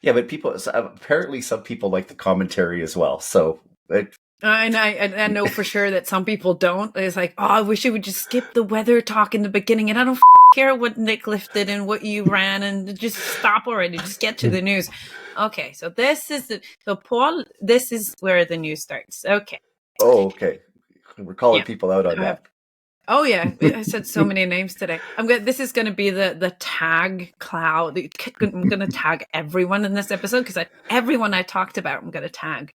Yeah, but apparently some people like the commentary as well. So and I know for sure that some people don't. It's like, oh, I wish you would just skip the weather talk in the beginning, and I don't care what Nick lifted and what you ran, and just stop already. Just get to the news. Okay, so Paul, this is where the news starts. Okay. Oh, okay. We're calling people out on that. Oh yeah, I said so many names today. This is going to be the tag cloud. I'm going to tag everyone in this episode because everyone I talked about, I'm going to tag.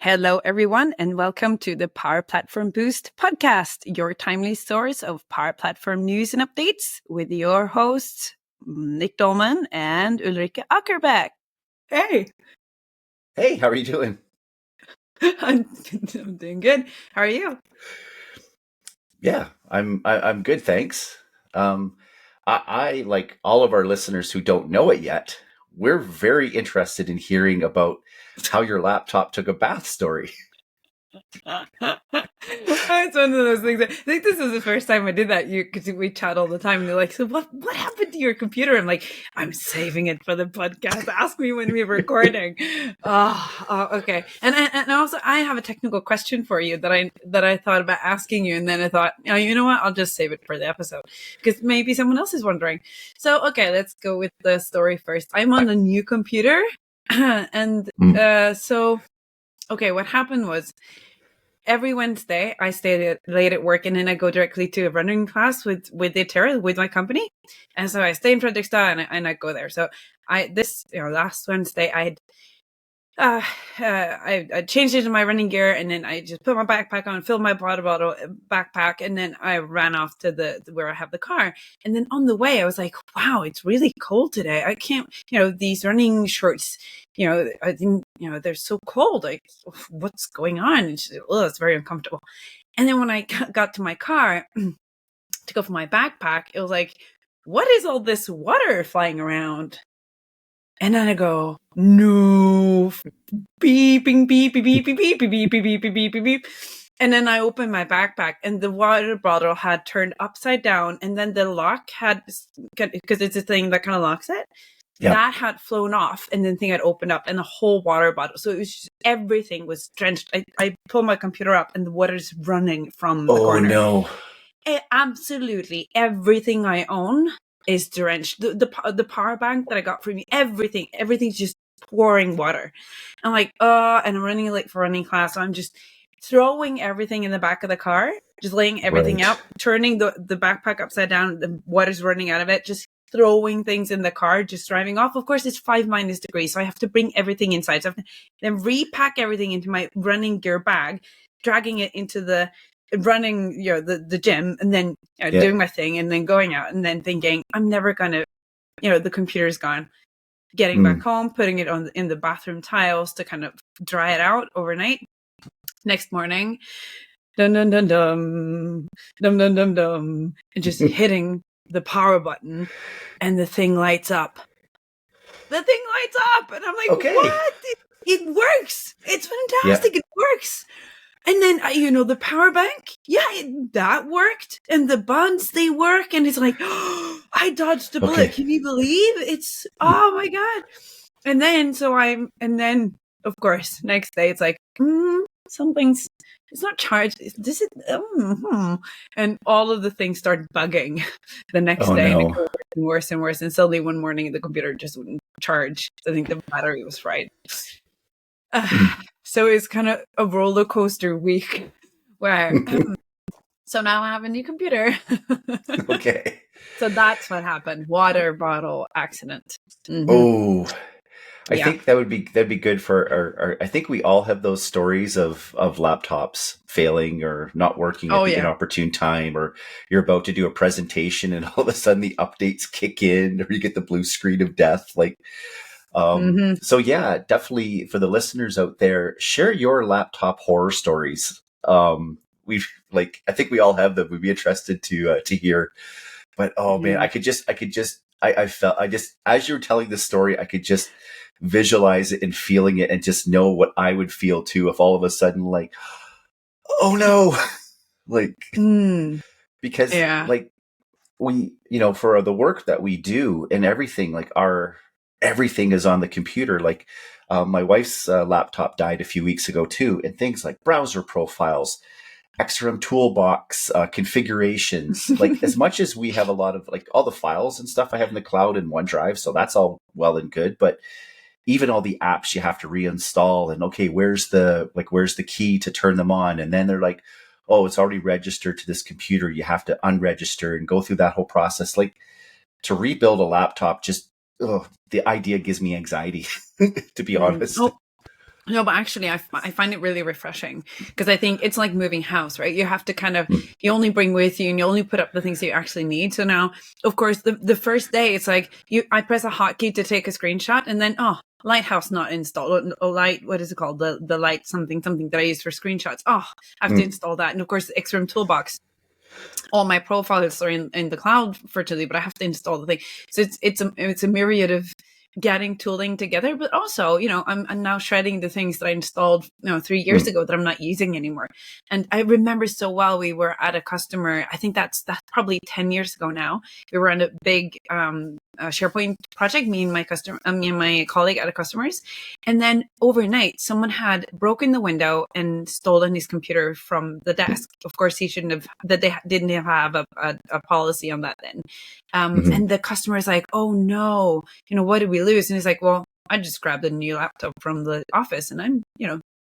Hello, everyone, and welcome to the Power Platform Boost podcast, your timely source of Power Platform news and updates with your hosts, Nick Dolman and Ulrike Ackerbeck. Hey. Hey, how are you doing? I'm doing good. How are you? Yeah, I'm good, thanks. I like all of our listeners who don't know it yet, we're very interested in hearing about how your laptop took a bath story. It's one of those things. I think this is the first time I did that. Because we chat all the time, and they're like, "So what happened to your computer?" I'm like, "I'm saving it for the podcast. Ask me when we're recording." Okay. And also, I have a technical question for you that I thought about asking you, and then I thought, oh, you know what? I'll just save it for the episode because maybe someone else is wondering. So, okay, let's go with the story first. I'm on a new computer, and so, okay, what happened was, every Wednesday, I stay late at work, and then I go directly to a running class with Itera, with my company. And so I stay in Fredrikstad, and I go there. So last Wednesday, I changed into my running gear, and then I just put my backpack on, filled my water bottle backpack, and then I ran off to where I have the car. And then on the way, I was like, wow, it's really cold today. I can't, these running shorts, I think, they're so cold. Like, what's going on? And it's very uncomfortable. And then when I got to my car to go for my backpack, it was like, what is all this water flying around? And then I go, no, beeping, beep, beep, beep, beep, beep, beep, beep, beep, beep, beep, beep, beep. And then I opened my backpack, and the water bottle had turned upside down, and then the lock had, because it's a thing that kind of locks it, that had flown off, and then the thing had opened up, and the whole water bottle. So it was just, everything was drenched. I pulled my computer up, and the water's running from the corner. Oh no! Absolutely everything I own is drenched. The power bank that I got from you, everything's just pouring water. I'm like, and I'm running late for running class, so I'm just throwing everything in the back of the car, just laying everything out, turning the backpack upside down, the water's running out of it, just throwing things in the car, just driving off. Of course, it's 5- degrees, so I have to bring everything inside. So I have to then repack everything into my running gear bag, dragging it into the running, the gym, and then doing my thing, and then going out, and then thinking, I'm never gonna, the computer's gone. Getting back home, putting it in the bathroom tiles to kind of dry it out overnight. Next morning, dum dum dum dum dum dum dum dum, and just hitting the power button, and the thing lights up. The thing lights up, and I'm like, okay. What? It works. It's fantastic. It works. And then, the power bank, that worked. And the buds, they work. And it's like, oh, I dodged a bullet. Okay. Can you believe? It's, oh my God. And then, of course, next day, it's like, it's not charged. This is, and all of the things start bugging the next day. No. And it goes worse and worse. And suddenly one morning, the computer just wouldn't charge. I think the battery was fried. So it's kind of a roller coaster week where, so now I have a new computer. Okay. So that's what happened. Water bottle accident. Mm-hmm. Oh, I think that'd be good for our, I think we all have those stories of laptops failing or not working at the inopportune time, or you're about to do a presentation and all of a sudden the updates kick in, or you get the blue screen of death. Like, so yeah, definitely for the listeners out there, share your laptop horror stories. I think we all have them. We'd be interested to hear But oh man, I felt, as you were telling the story, I could just visualize it and feeling it and just know what I would feel too if all of a sudden like, oh no, like, because like we, for the work that we do and everything, like everything is on the computer. Like my wife's laptop died a few weeks ago too, and things like browser profiles, XRM toolbox, configurations, like as much as we have a lot of like all the files and stuff I have in the cloud in OneDrive. So that's all well and good. But even all the apps you have to reinstall and okay, where's the key to turn them on? And then they're like, oh, it's already registered to this computer. You have to unregister and go through that whole process. Like to rebuild a laptop, just the idea gives me anxiety, to be honest. Oh. No, but actually, I find it really refreshing because I think it's like moving house, right? You have to kind of, you only bring with you and you only put up the things that you actually need. So now, of course, the first day, it's like I press a hotkey to take a screenshot and then, Lighthouse not installed. What is it called? The light something that I use for screenshots. I have to install that. And of course, the XRM Toolbox. All my profiles are in the cloud virtually, but I have to install the thing. So it's a myriad of getting tooling together, but also, I'm now shredding the things that I installed, 3 years ago that I'm not using anymore. And I remember so well, we were at a customer, I think that's probably 10 years ago now. We were on a big SharePoint project, me and my colleague at a customer's. And then overnight, someone had broken the window and stolen his computer from the desk. Of course, they didn't have a policy on that then. And the customer is like, oh no, what did we lose? And he's like, well, I just grabbed a new laptop from the office and I'm,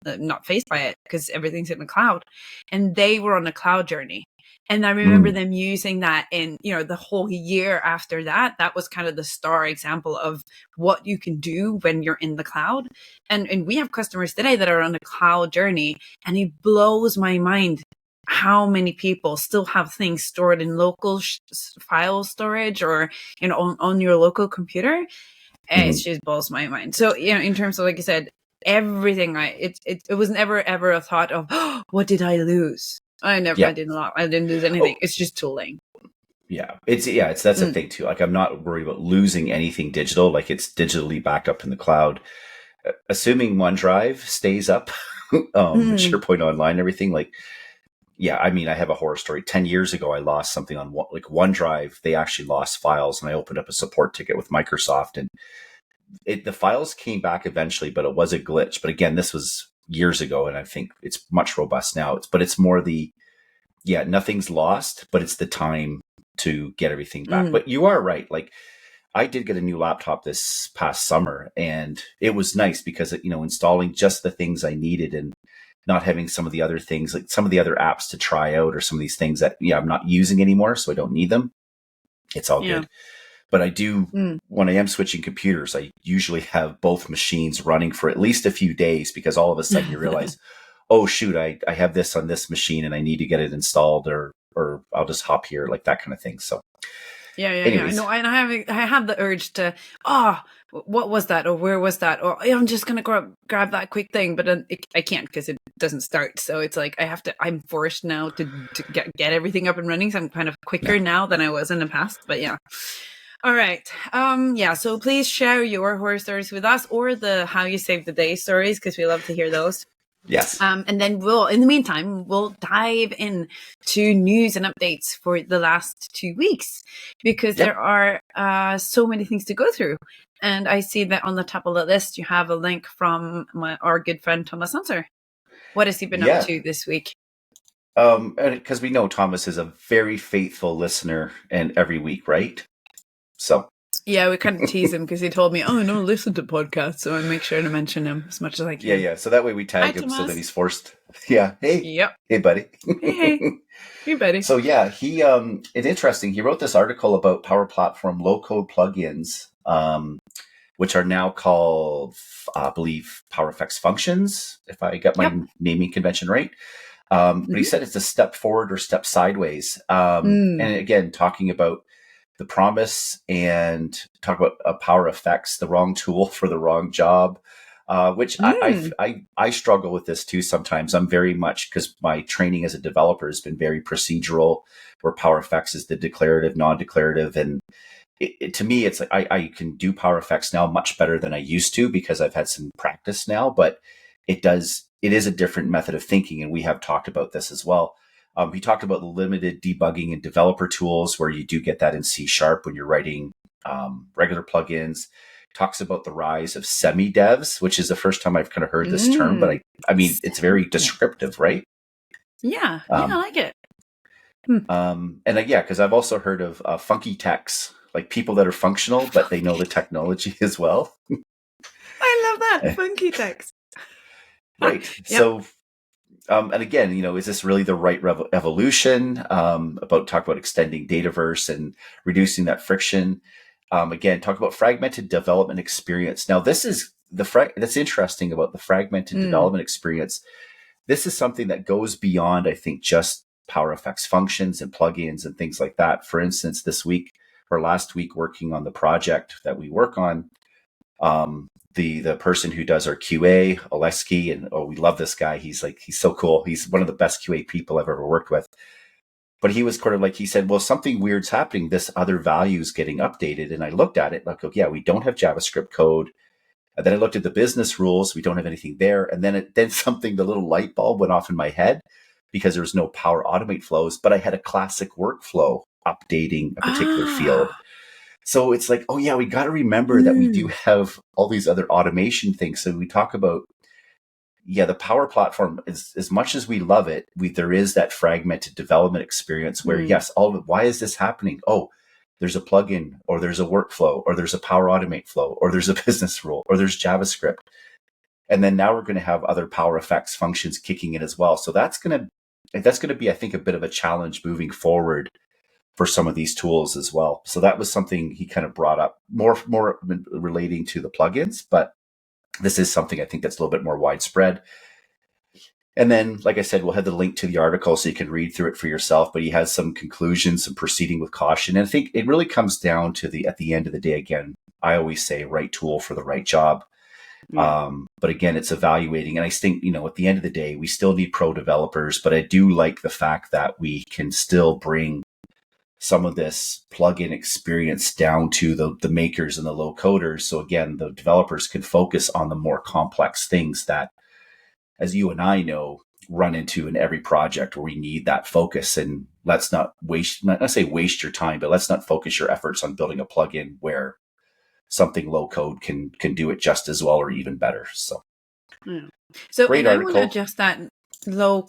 not faced by it because everything's in the cloud. And they were on a cloud journey. And I remember them using that in, the whole year after that. That was kind of the star example of what you can do when you're in the cloud. And we have customers today that are on a cloud journey, and it blows my mind how many people still have things stored in local file storage or, on your local computer. It just blows my mind. So, in terms of, like I said, everything, it was never ever a thought of, what did I lose? I didn't lose anything. It's just tooling. Yeah. That's the thing too. Like I'm not worried about losing anything digital. Like it's digitally backed up in the cloud. Assuming OneDrive stays up, SharePoint Online, everything. Like, yeah, I mean, I have a horror story. 10 years ago, I lost something on like OneDrive. They actually lost files, and I opened up a support ticket with Microsoft, and the files came back eventually, but it was a glitch. But again, this was years ago, and I think it's much robust now. It's more nothing's lost, but it's the time to get everything back. But you are right. Like I did get a new laptop this past summer, and it was nice because, installing just the things I needed and not having some of the other things, like some of the other apps to try out or some of these things that, I'm not using anymore. So I don't need them. It's all good. But I do, when I am switching computers, I usually have both machines running for at least a few days, because all of a sudden you realize, oh shoot, I have this on this machine and I need to get it installed, or I'll just hop here, like that kind of thing. So anyways. No, and I have the urge to, what was that? Or where was that? Or I'm just going to grab that quick thing, but then I can't because it doesn't start. So it's like, I'm forced now to get everything up and running. So I'm kind of quicker now than I was in the past, but yeah. All right. So please share your horror stories with us, or the how you saved the day stories, because we love to hear those. Yes. And then in the meantime, we'll dive in to news and updates for the last 2 weeks, because there are so many things to go through. And I see that on the top of the list, you have a link from our good friend, Thomas Sandsør. What has he been up to this week? Because we know Thomas is a very faithful listener, and every week, right? So yeah, we kind of tease him because he told me, I don't listen to podcasts, so I make sure to mention him as much as I can. Yeah. So that way we tag him, so that he's forced. Yeah. Hey. Yep. Hey, buddy. Hey, buddy. So yeah, he it's interesting. He wrote this article about Power Platform low-code plugins, which are now called, I believe, PowerFX functions, if I got my naming convention right. But he said it's a step forward or step sideways. And again, talking about the promise and talk about Power Effects, the wrong tool for the wrong job. which I struggle with this too sometimes. I'm very much, because my training as a developer has been very procedural, where Power Effects is the declarative, non-declarative. And to me, it's like I can do Power Effects now much better than I used to because I've had some practice now, but it is a different method of thinking. And we have talked about this as well. We talked about the limited debugging and developer tools where you do get that in C# when you're writing regular plugins. Talks about the rise of semi-devs, which is the first time I've kind of heard this term, but I mean, it's very descriptive, right? Yeah, I like it. And because I've also heard of funky techs, like people that are functional, but they know the technology as well. I love that, funky techs. Right. Yep. So, and again, is this really the right evolution? Talk about extending Dataverse and reducing that friction. Again, talk about fragmented development experience. Now, this is that's interesting about the fragmented development experience. This is something that goes beyond, I think, just Power Effects functions and plugins and things like that. For instance, this week or last week, working on the project that we work on, the person who does our QA, Oleksii, and we love this guy. He's so cool. He's one of the best QA people I've ever worked with. But he was kind of like, he said, well, something weird's happening. This other value is getting updated. And I looked at it like, yeah, we don't have JavaScript code. And then I looked at the business rules. We don't have anything there. And then the little light bulb went off in my head because there was no Power Automate flows, but I had a classic workflow updating a particular field. So it's like, oh yeah, we got to remember that we do have all these other automation things. So we talk about, the Power Platform is, as much as we love it, there is that fragmented development experience where yes, why is this happening? Oh, there's a plugin, or there's a workflow, or there's a Power Automate flow, or there's a business rule, or there's JavaScript. And then now we're going to have other Power Effects functions kicking in as well. So that's going to be, I think, a bit of a challenge moving forward for some of these tools as well. So that was something he kind of brought up more relating to the plugins, but this is something I think that's a little bit more widespread. And then, like I said, we'll have the link to the article so you can read through it for yourself, but he has some conclusions, some proceeding with caution. And I think it really comes down to at the end of the day, again, I always say right tool for the right job. But again, it's evaluating. And I think, at the end of the day, we still need pro developers, but I do like the fact that we can still bring some of this plugin experience down to the makers and the low coders. So again, the developers can focus on the more complex things that, as you and I know, run into in every project where we need that focus. And let's not waste your time, but let's not focus your efforts on building a plugin where something low code can do it just as well or even better. So, great article. I want to adjust that right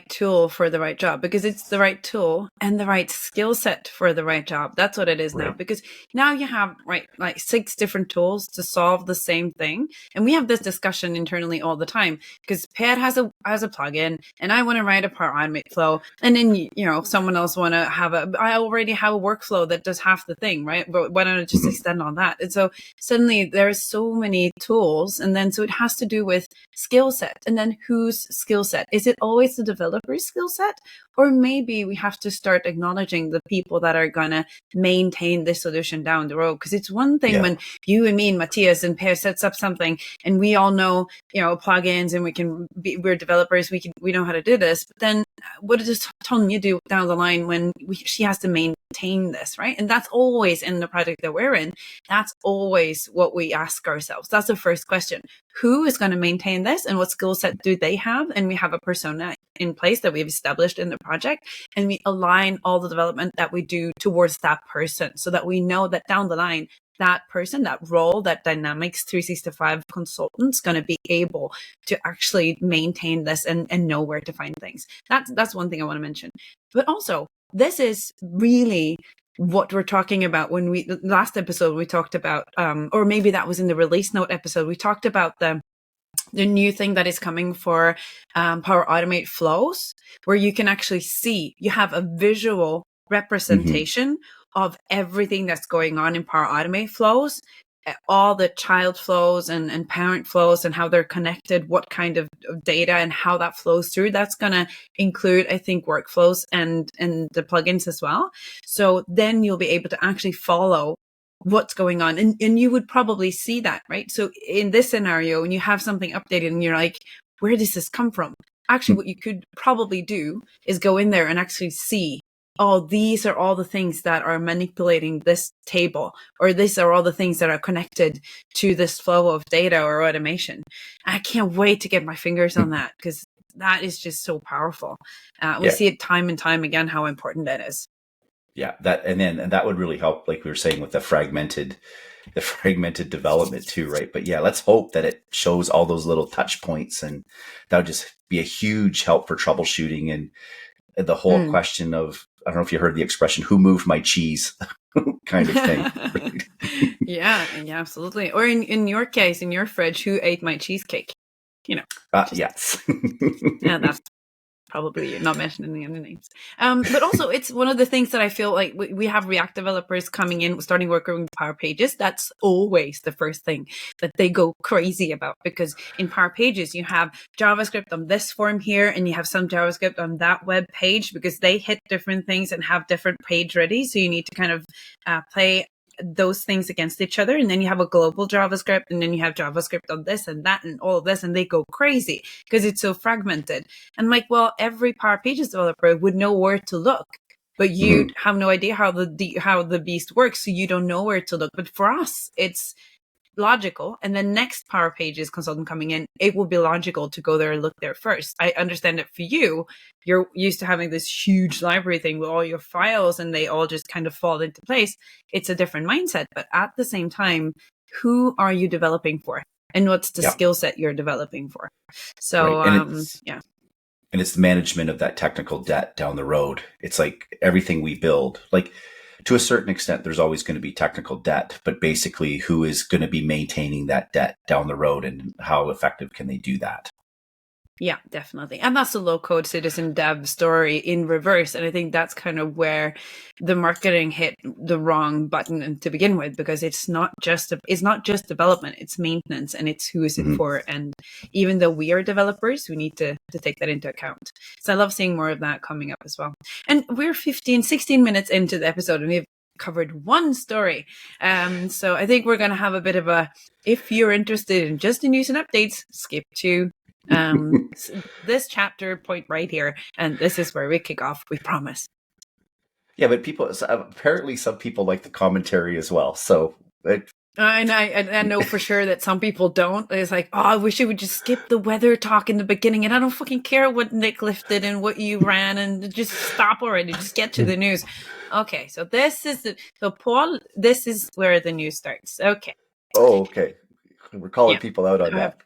tool for the right job, because it's the right tool and the right skill set for the right job. That's what it is now, because now you have like 6 different tools to solve the same thing. And we have this discussion internally all the time, because Per has a plugin and I want to write a Power Automate flow, and then someone else want to I already have a workflow that does half the thing, right? But why don't I just extend on that? And so suddenly there's so many tools, and then so it has to do with skill set. And then whose skill set? Is it always the developer's skill set? Or maybe we have to start acknowledging the people that are going to maintain this solution down the road. Because it's one thing when you and me and Mathias and Per sets up something and we all know, plugins, and we're developers, we know how to do this. But then what does Tonje do down the line when she has to maintain this, right? And that's always in the project that we're in. That's always what we ask ourselves. That's the first question. Who is going to maintain this, and what skill set do they have? And we have a persona in place that we've established in the project, and we align all the development that we do towards that person, so that we know that down the line, that person, that role, that Dynamics 365 consultant is going to be able to actually maintain this and know where to find things. That's one thing I want to mention. But also, this is really what we're talking about when last episode we talked about, or maybe that was in the release note episode, we talked about the new thing that is coming for Power Automate flows, where you can actually see, you have a visual representation of everything that's going on in Power Automate flows, all the child flows and parent flows and how they're connected, what kind of data and how that flows through. That's going to include, I think, workflows and the plugins as well. So then you'll be able to actually follow what's going on. And you would probably see that, right? So in this scenario, when you have something updated and you're like, where does this come from? Actually, what you could probably do is go in there and actually see, oh, these are all the things that are manipulating this table, or these are all the things that are connected to this flow of data or automation. I can't wait to get my fingers on that, because that is just so powerful. We see it time and time again, how important that is. Yeah, and that would really help, like we were saying, with the fragmented development too, right? But yeah, let's hope that it shows all those little touch points, and that would just be a huge help for troubleshooting and the whole question of, I don't know if you heard the expression, who moved my cheese kind of thing. Yeah, absolutely. Or in your case, in your fridge, who ate my cheesecake? Yes. Yeah, that's probably you're not mentioning any names. But also, it's one of the things that I feel like we have React developers coming in, starting working with Power Pages. That's always the first thing that they go crazy about, because in Power Pages, you have JavaScript on this form here, and you have some JavaScript on that web page, because they hit different things and have different page ready. So you need to kind of play those things against each other. And then you have a global JavaScript, and then you have JavaScript on this and that and all of this, and they go crazy because it's so fragmented. And like, well, every Power Pages developer would know where to look, but you have no idea how the beast works, so you don't know where to look. But for us, it's logical, and the next Power Pages consultant coming in, it will be logical to go there and look there first. I understand that for you, you're used to having this huge library thing with all your files, and they all just kind of fall into place. It's a different mindset, but at the same time, who are you developing for, and what's the skill set you're developing for? So, and it's the management of that technical debt down the road. It's like everything we build, like, to a certain extent, there's always going to be technical debt, but basically who is going to be maintaining that debt down the road, and how effective can they do that? Yeah, definitely. And that's a low-code citizen dev story in reverse. And I think that's kind of where the marketing hit the wrong button to begin with, because it's not just development, it's maintenance, and it's who is it for. And even though we are developers, we need to take that into account. So I love seeing more of that coming up as well. And we're 16 minutes into the episode, and we've covered one story. So I think we're going to have a bit of a, if you're interested in just in news and updates, skip to this chapter point right here, and this is where we kick off, we promise. Yeah, but apparently some people like the commentary as well, so I know for sure that some people don't. It's like, oh, I wish you would just skip the weather talk in the beginning, and I don't fucking care what Nick lifted and what you ran, and just stop already, just get to the news. Okay, so Paul, this is where the news starts. Okay. Oh, okay. We're calling people out on that.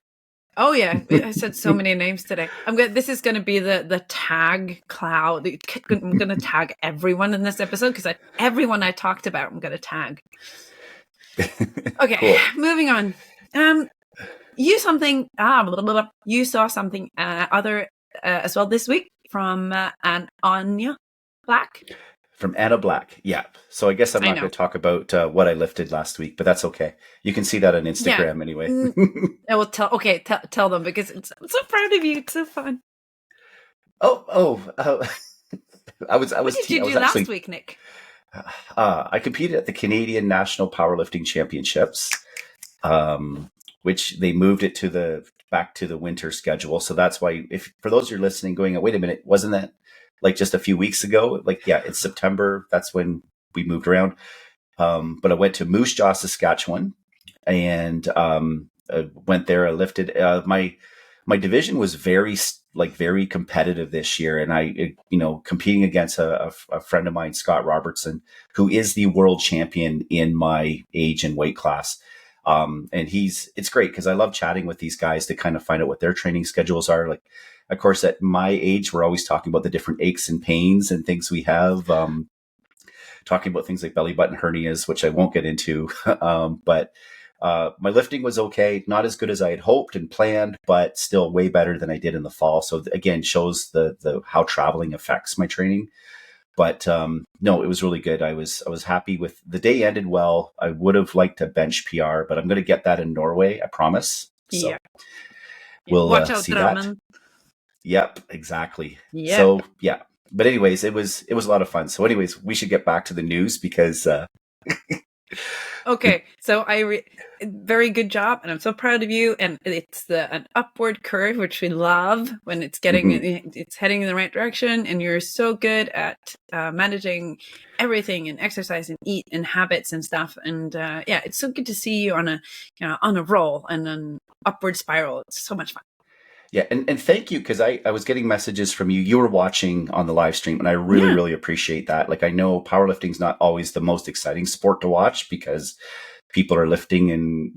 Oh yeah, I said so many names today. This is going to be the tag cloud. I'm going to tag everyone in this episode, because everyone I talked about, I'm going to tag. Okay, cool. Moving on. You saw something other as well this week from Anya Black. From Anna Black, yeah. So I guess I'm not going to talk about what I lifted last week, but that's okay. You can see that on Instagram anyway. I will tell. Okay, tell them, because I'm so proud of you. It's so fun. I was. What did you do last week, Nick? I competed at the Canadian National Powerlifting Championships, which they moved it back to the winter schedule. So that's why, if for those who are listening, going, wait a minute, wasn't that like just a few weeks ago? Like, yeah, it's September. That's when we moved around. But I went to Moose Jaw, Saskatchewan, and went there. I lifted. My division was very competitive this year, and I competing against a friend of mine, Scott Robertson, who is the world champion in my age and weight class. And it's great because I love chatting with these guys to kind of find out what their training schedules are. Like, of course, at my age, we're always talking about the different aches and pains and things we have. Talking about things like belly button hernias, which I won't get into. But my lifting was okay, not as good as I had hoped and planned, but still way better than I did in the fall. So again, shows the how traveling affects my training. But no, it was really good. I was happy with the day. Ended well. I would have liked a bench PR, but I'm going to get that in Norway. I promise. So we'll watch out, see Drummond. that. Yep, exactly. Yep. So yeah, but anyways, it was a lot of fun. So anyways, we should get back to the news because. Okay, so very good job, and I'm so proud of you. And it's an upward curve, which we love when it's it's heading in the right direction. And you're so good at managing everything and exercise and eat and habits and stuff. And yeah, it's so good to see you on a roll and an upward spiral. It's so much fun. Yeah, and thank you, because I was getting messages from you. You were watching on the live stream, and I really appreciate that. Like, I know powerlifting's not always the most exciting sport to watch because people are lifting and,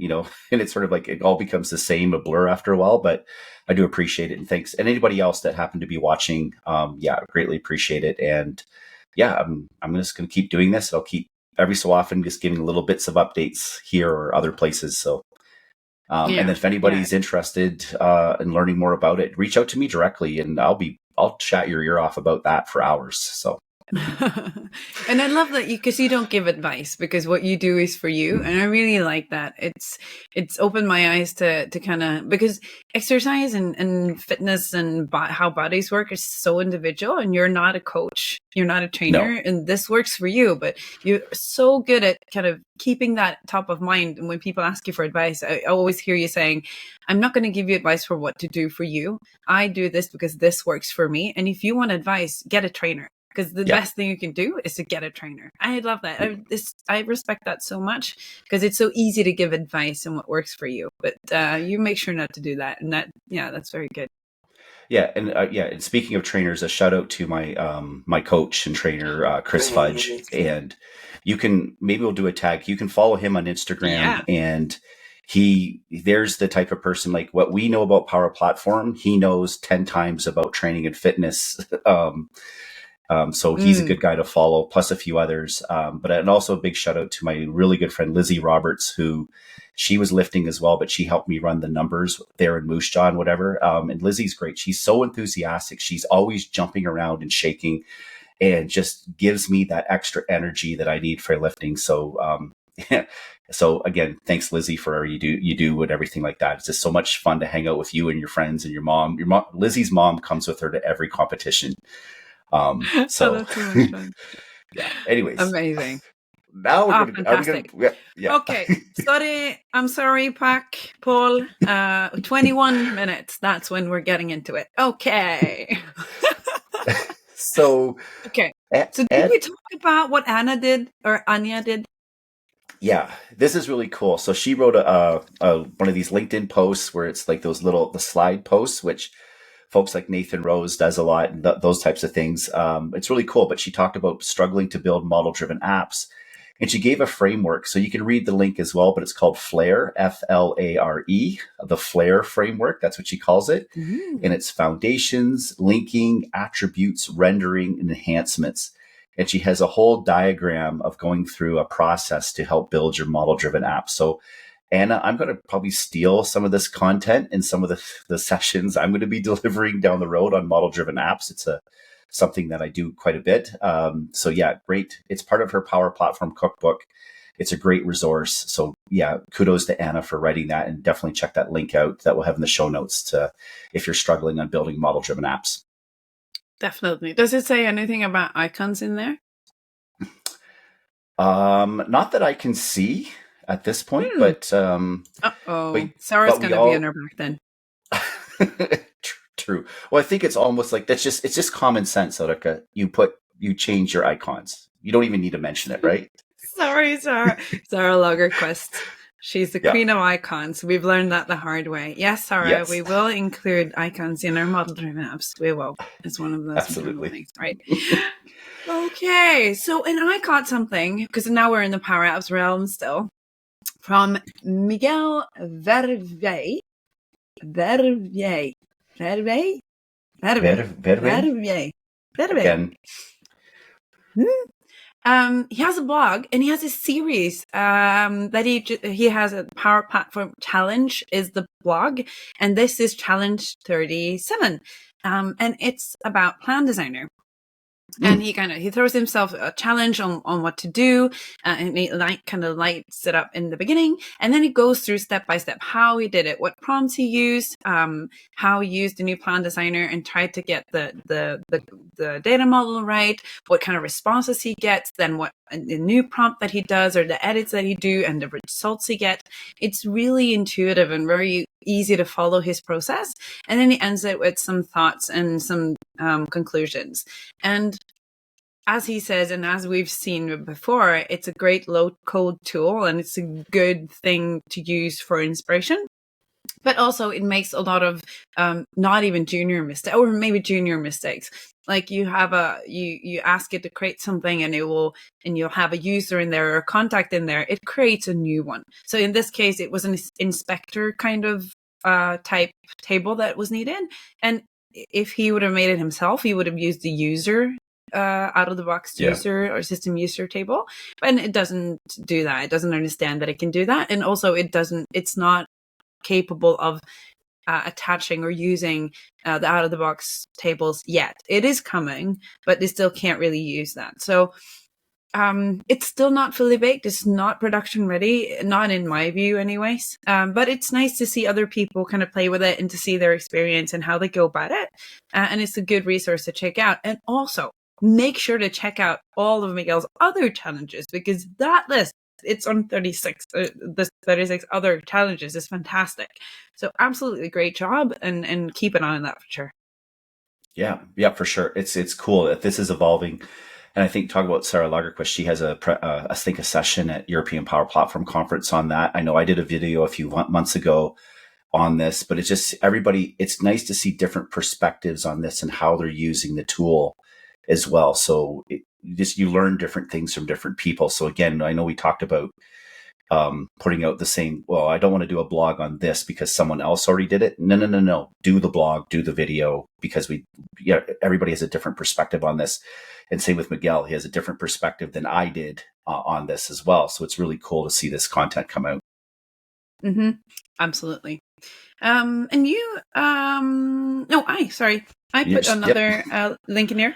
and it's sort of like it all becomes the same, a blur after a while, but I do appreciate it. And thanks. And anybody else that happened to be watching, greatly appreciate it. And yeah, I'm just going to keep doing this. I'll keep every so often just giving little bits of updates here or other places. So and then if anybody's interested in learning more about it, reach out to me directly, and I'll chat your ear off about that for hours. So. And I love that because you don't give advice, because what you do is for you, and I really like that. It's opened my eyes to kind of, because exercise and fitness and how bodies work is so individual, and you're not a coach, you're not a trainer, and this works for you, but you're so good at kind of keeping that top of mind. And when people ask you for advice, I always hear you saying, I'm not going to give you advice for what to do for you. I do this because this works for me, and if you want advice, get a trainer. Because the best thing you can do is to get a trainer. I love that. I respect that so much, because it's so easy to give advice on what works for you. But you make sure not to do that. And that's very good. Yeah. And speaking of trainers, a shout out to my coach and trainer, Chris Fudge. And maybe we'll do a tag. You can follow him on Instagram. And there's the type of person, like what we know about Power Platform, he knows 10 times about training and fitness. So he's a good guy to follow, plus a few others. And also a big shout out to my really good friend, Lizzy Roberts, who she was lifting as well, but she helped me run the numbers there in Moose Jaw and whatever. And Lizzy's great. She's so enthusiastic. She's always jumping around and shaking and just gives me that extra energy that I need for lifting. So, so again, thanks, Lizzy, for you do and everything like that. It's just so much fun to hang out with you and your friends and your mom. Lizzy's mom comes with her to every competition. That's so much fun. Yeah. Anyways, amazing. Now we're fantastic. Okay. I'm sorry, Paul. 21 minutes. That's when we're getting into it. Okay. So. Okay. So did we talk about what Anya did? Yeah, this is really cool. So she wrote one of these LinkedIn posts where it's like the slide posts, which folks like Nathan Rose does a lot, and those types of things. It's really cool. But she talked about struggling to build model-driven apps, and she gave a framework. So you can read the link as well, but it's called FLARE, FLARE, the FLARE framework. That's what she calls it. Mm-hmm. And it's foundations, linking, attributes, rendering, and enhancements. And she has a whole diagram of going through a process to help build your model-driven app. So Anna, I'm going to probably steal some of this content in some of the sessions I'm going to be delivering down the road on model-driven apps. It's something that I do quite a bit. So yeah, great. It's part of her Power Platform cookbook. It's a great resource. So yeah, kudos to Anna for writing that, and definitely check that link out that we'll have in the show notes if you're struggling on building model-driven apps. Definitely. Does it say anything about icons in there? Not that I can see at this point, but Sarah's going to be in her back then. True. Well, I think it's almost like it's just common sense, Ulrika. You change your icons. You don't even need to mention it, right? Sorry, Sara Lagerquist. She's the queen of icons. We've learned that the hard way. Yes, Sara, yes. We will include icons in our model-driven apps. We will. It's one of those absolutely things, right? Okay, so and I caught something, because now we're in the Power Apps realm still, from Miguel Vervey. He has a blog, and he has a series that he has a Power Platform Challenge is the blog, and this is Challenge 37, and it's about Plan Designer. And he throws himself a challenge on what to do, and he kind of lights it up in the beginning, and then he goes through step by step how he did it, what prompts he used, how he used the new plan designer and tried to get the data model right, what kind of responses he gets, then what the new prompt that he does or the edits that he do and the results he gets. It's really intuitive and very easy to follow his process, and then he ends it with some thoughts and some conclusions. And as he says, and as we've seen before, it's a great low-code tool, and it's a good thing to use for inspiration. But also, it makes a lot of not even junior mistakes, or maybe junior mistakes. Like you ask it to create something, and you'll have a user in there or a contact in there. It creates a new one. So in this case, it was an inspector kind of type table that was needed, and if he would have made it himself, he would have used the user out of the box user or system user table, and it doesn't do that. It doesn't understand that it can do that, and also it's not capable of attaching or using the out of the box tables yet. It is coming, but they still can't really use that. So it's still not fully baked. It's not production ready, not in my view anyways. But it's nice to see other people kind of play with it and to see their experience and how they go about it. And it's a good resource to check out. And also make sure to check out all of Miguel's other challenges, because that list, it's on 36. The 36 other challenges is fantastic. So absolutely great job, and keep an eye on that for sure. Yeah, for sure. It's cool that this is evolving. And I think talk about Sara Lagerquist. She has I think a session at European Power Platform Conference on that. I know I did a video a few months ago on this, but it's just everybody. It's nice to see different perspectives on this and how they're using the tool as well. So you learn different things from different people. So again, I know we talked about putting out the same, well, I don't want to do a blog on this because someone else already did it. No. Do the blog, do the video, because everybody has a different perspective on this. And same with Miguel. He has a different perspective than I did on this as well. So it's really cool to see this content come out. Mm-hmm. Absolutely. And you, I put another link in here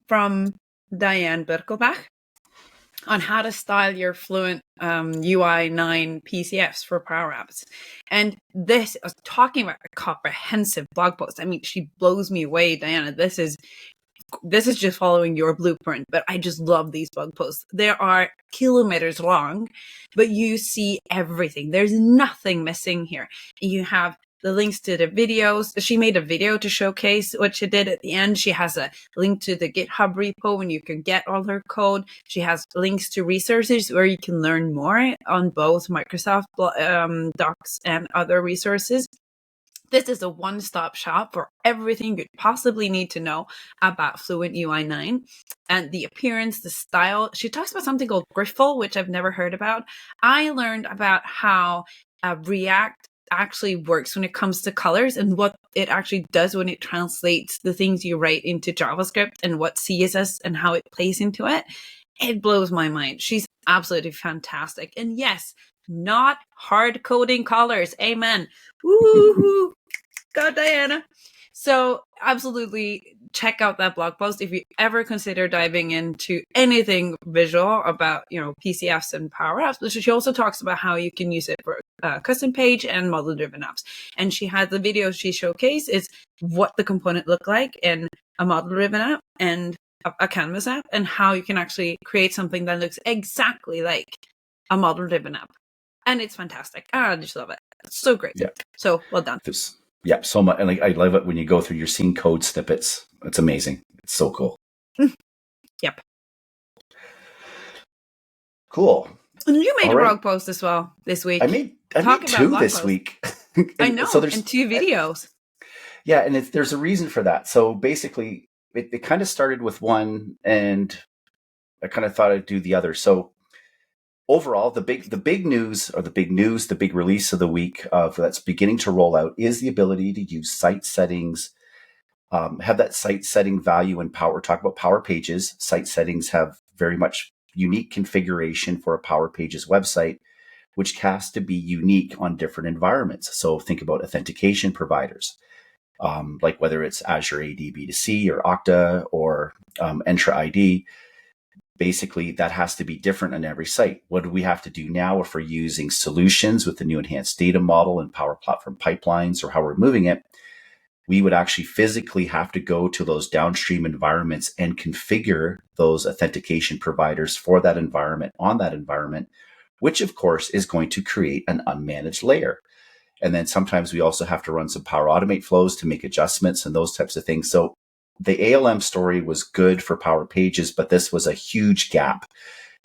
from Diane Birkelbach on how to style your Fluent UI 9 PCFs for Power Apps. And this, I was talking about a comprehensive blog post. I mean, she blows me away, Diana. This is just following your blueprint, but I just love these blog posts. They are kilometers long, but you see everything. There's nothing missing here. You have the links to the videos. She made a video to showcase what she did at the end. She has a link to the GitHub repo and you can get all her code. She has links to resources where you can learn more on both Microsoft Docs and other resources. This is a one-stop shop for everything you'd possibly need to know about Fluent UI 9 and the appearance, the style. She talks about something called Griffle, which I've never heard about. I learned about how React actually works when it comes to colors and what it actually does when it translates the things you write into JavaScript and what CSS and how it plays into it. It blows my mind. She's absolutely fantastic. And yes, not hard coding colors. Amen. Woo-hoo. Go, Diana. So absolutely check out that blog post if you ever consider diving into anything visual about, PCFs and Power Apps. But she also talks about how you can use it for custom page and model-driven apps. And she has the video she showcased is what the component look like in a model-driven app and a Canvas app, and how you can actually create something that looks exactly like a model-driven app. And it's fantastic. I just love it. It's so great. Yeah. So well done. Yeah, so much. And I love it when you go through your scene code snippets. It's amazing. It's so cool. Yep. Cool. And you made a blog post as well this week. I made two this week. I know, so and 2 videos. Yeah, and there's a reason for that. So basically, it kind of started with one, and I kind of thought I'd do the other. So overall, the big release of the week that's beginning to roll out is the ability to use site settings, have that site setting value in Power. We're talking about Power Pages. Site settings have very much unique configuration for a Power Pages website, which has to be unique on different environments. So think about authentication providers. like whether it's Azure AD B2C or Okta or Entra ID. Basically, that has to be different on every site. What do we have to do now if we're using solutions with the new enhanced data model and Power Platform pipelines, or how we're moving it? We would actually physically have to go to those downstream environments and configure those authentication providers for that environment on that environment, which of course is going to create an unmanaged layer. And then sometimes we also have to run some Power Automate flows to make adjustments and those types of things. So the ALM story was good for Power Pages, but this was a huge gap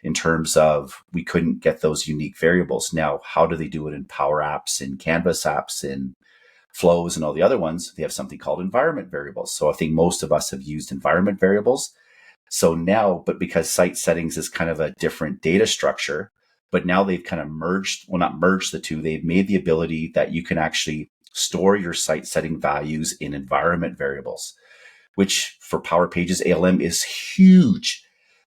in terms of we couldn't get those unique variables. Now, how do they do it in Power Apps, in Canvas apps, in Flows, and all the other ones? They have something called environment variables. So I think most of us have used environment variables. So now, but because site settings is kind of a different data structure, but now they've kind of merged, well, not merged the two, they've made the ability that you can actually store your site setting values in environment variables, which for Power Pages ALM is huge.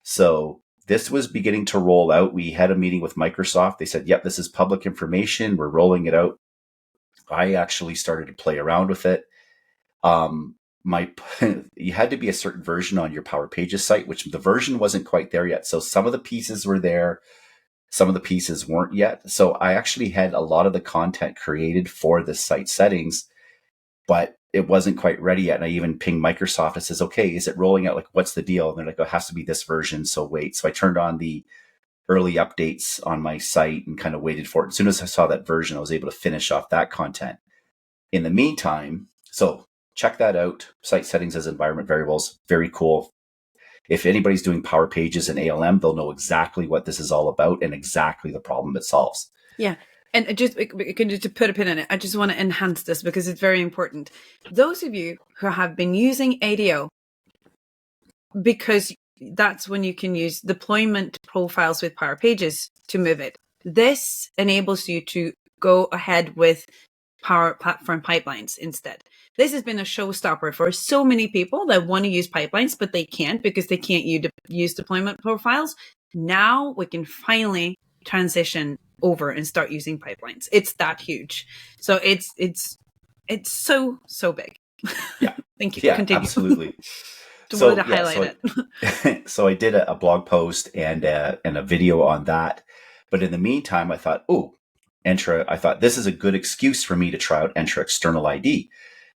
So this was beginning to roll out. We had a meeting with Microsoft. They said, yep, this is public information. We're rolling it out. I actually started to play around with it. You had to be a certain version on your Power Pages site, which the version wasn't quite there yet. So some of the pieces were there. Some of the pieces weren't yet. So I actually had a lot of the content created for the site settings, but it wasn't quite ready yet. And I even pinged Microsoft. It says, okay, is it rolling out? Like, what's the deal? And they're like, oh, it has to be this version. So wait. So I turned on the early updates on my site and kind of waited for it. As soon as I saw that version, I was able to finish off that content. In the meantime, so check that out. Site settings as environment variables. Very cool. If anybody's doing Power Pages and ALM, they'll know exactly what this is all about and exactly the problem it solves. Yeah. And just to put a pin in it, I just want to enhance this because it's very important. Those of you who have been using ADO, because that's when you can use deployment profiles with Power Pages to move it. This enables you to go ahead with Power Platform pipelines instead. This has been a showstopper for so many people that want to use pipelines, but they can't because they can't use deployment profiles. Now we can finally transition over and start using pipelines. It's that huge. So it's so big. Yeah. Thank you. Yeah, continue. Absolutely. Wanted to highlight it. So I did a blog post and a video on that. But in the meantime, I thought, I thought this is a good excuse for me to try out Entra External ID.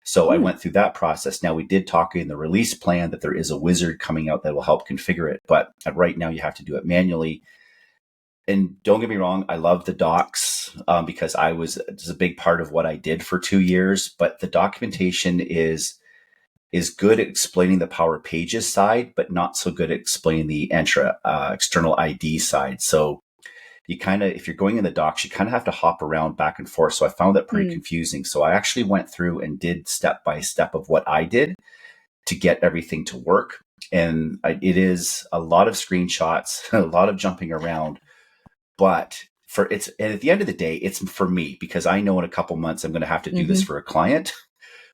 So I went through that process. Now, we did talk in the release plan that there is a wizard coming out that will help configure it. But right now, you have to do it manually. And don't get me wrong, I love the docs because it's a big part of what I did for 2 years. But the documentation is good at explaining the Power Pages side, but not so good at explaining the Entra External ID side. So you kind of, if you're going in the docs, you kind of have to hop around back and forth. So I found that pretty confusing. So I actually went through and did step by step of what I did to get everything to work. And it is a lot of screenshots, a lot of jumping around, but and at the end of the day, it's for me because I know in a couple months I'm going to have to do this for a client.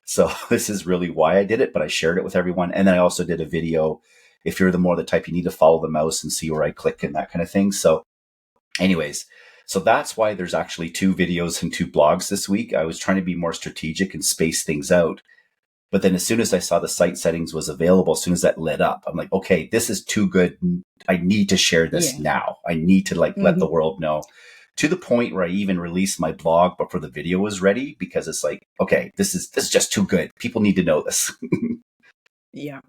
So this is really why I did it, but I shared it with everyone. And then I also did a video. If you're the type, you need to follow the mouse and see where I click and that kind of thing. So anyways, so that's why there's actually 2 videos and 2 blogs this week. I was trying to be more strategic and space things out. But then as soon as I saw the site settings was available, as soon as that lit up, I'm like, okay, this is too good. I need to share this now. I need to let the world know, to the point where I even released my blog before the video was ready, because it's like, okay, this is just too good. People need to know this. Yeah,